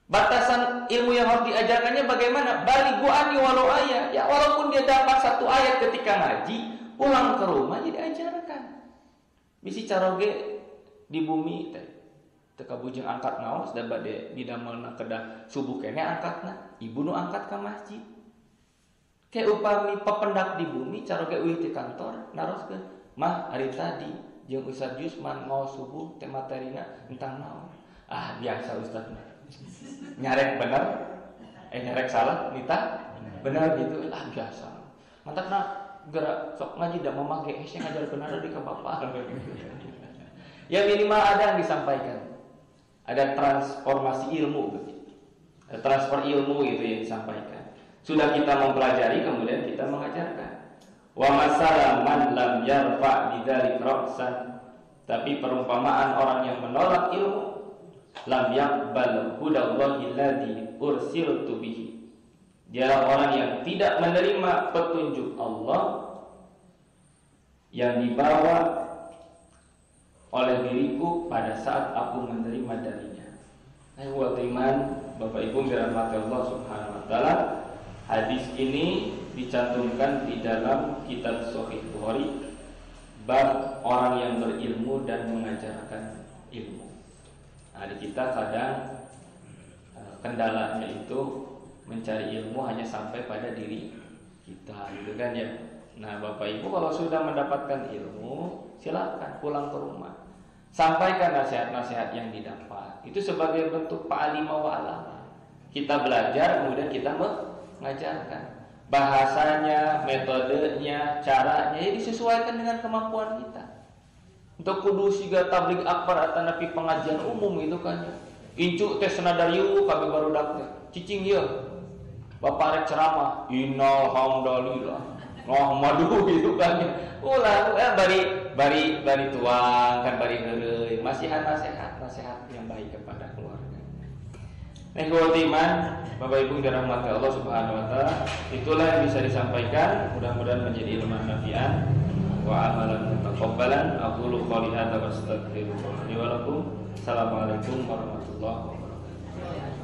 Batasan ilmu yang harus diajarkannya bagaimana? Balighu anni walau ayat. Ya walaupun dia dapat satu ayat ketika ngaji, pulang ke rumah dia diajarkan. Bisi caroge di bumi teh teka bujeng angkat naos dan bade didamelna kedah subuh kene angkatna ibu nu angkat ka masjid ke upami pependak di bumi caroge euy ti kantor naroskeun mah hari tadi jeung Ustaz Jusman ngaos subuh teh materina entang naon biasa Ustaz nyarek bener nyarek salah nita bener gitu biasa mantapna gerak sok ngaji dah memakai saya ngajar benar di ke bapak. Ya minimal ada yang disampaikan, ada transformasi ilmu begitu, ada transfer ilmu itu yang disampaikan. Sudah kita mempelajari kemudian kita mengajarkan. Wa masalah man lam yarfa bidzalik ra'san, tapi perumpamaan orang yang menolak ilmu, lam yaqbal hudallahi alladzi ursiltu bihi. Dialah orang yang tidak menerima petunjuk Allah yang dibawa oleh diriku pada saat aku menerima darinya. Wa iman Bapak Ibu dirahmati Allah Subhanahu wa taala. Hadis ini dicantumkan di dalam kitab Sahih Bukhari bab orang yang berilmu dan mengajarkan ilmu. Nah, di kita kadang kendalanya itu mencari ilmu hanya sampai pada diri kita, gitu kan ya. Nah, Bapak Ibu kalau sudah mendapatkan ilmu, silakan pulang ke rumah, sampaikan nasihat-nasihat yang didapat. Itu sebagai bentuk fa'alima wa 'allama. Kita belajar, kemudian kita mengajarkan. Bahasanya, metodenya, caranya, ya disesuaikan dengan kemampuan kita. Untuk kudu siga tabligh akbar atau napi pengajian umum itu kan. Incu teh senadariu kami barudak teh. Cicing ieu. Bapak rek ceramah, innal hamdalillah. Madu gitu kan. Ulah bari tuang kan bari heureuy. Nasihat yang baik kepada keluarga. Iman, Bapak Ibu dirahmati Allah Subhanahu wa taala, itulah yang bisa disampaikan, mudah-mudahan menjadi ilmu nafi'an wa amalan mutaqabbalan. Aqulu qouli hadza wa astaghfirullah li wa lakum. Assalamualaikum warahmatullahi wabarakatuh.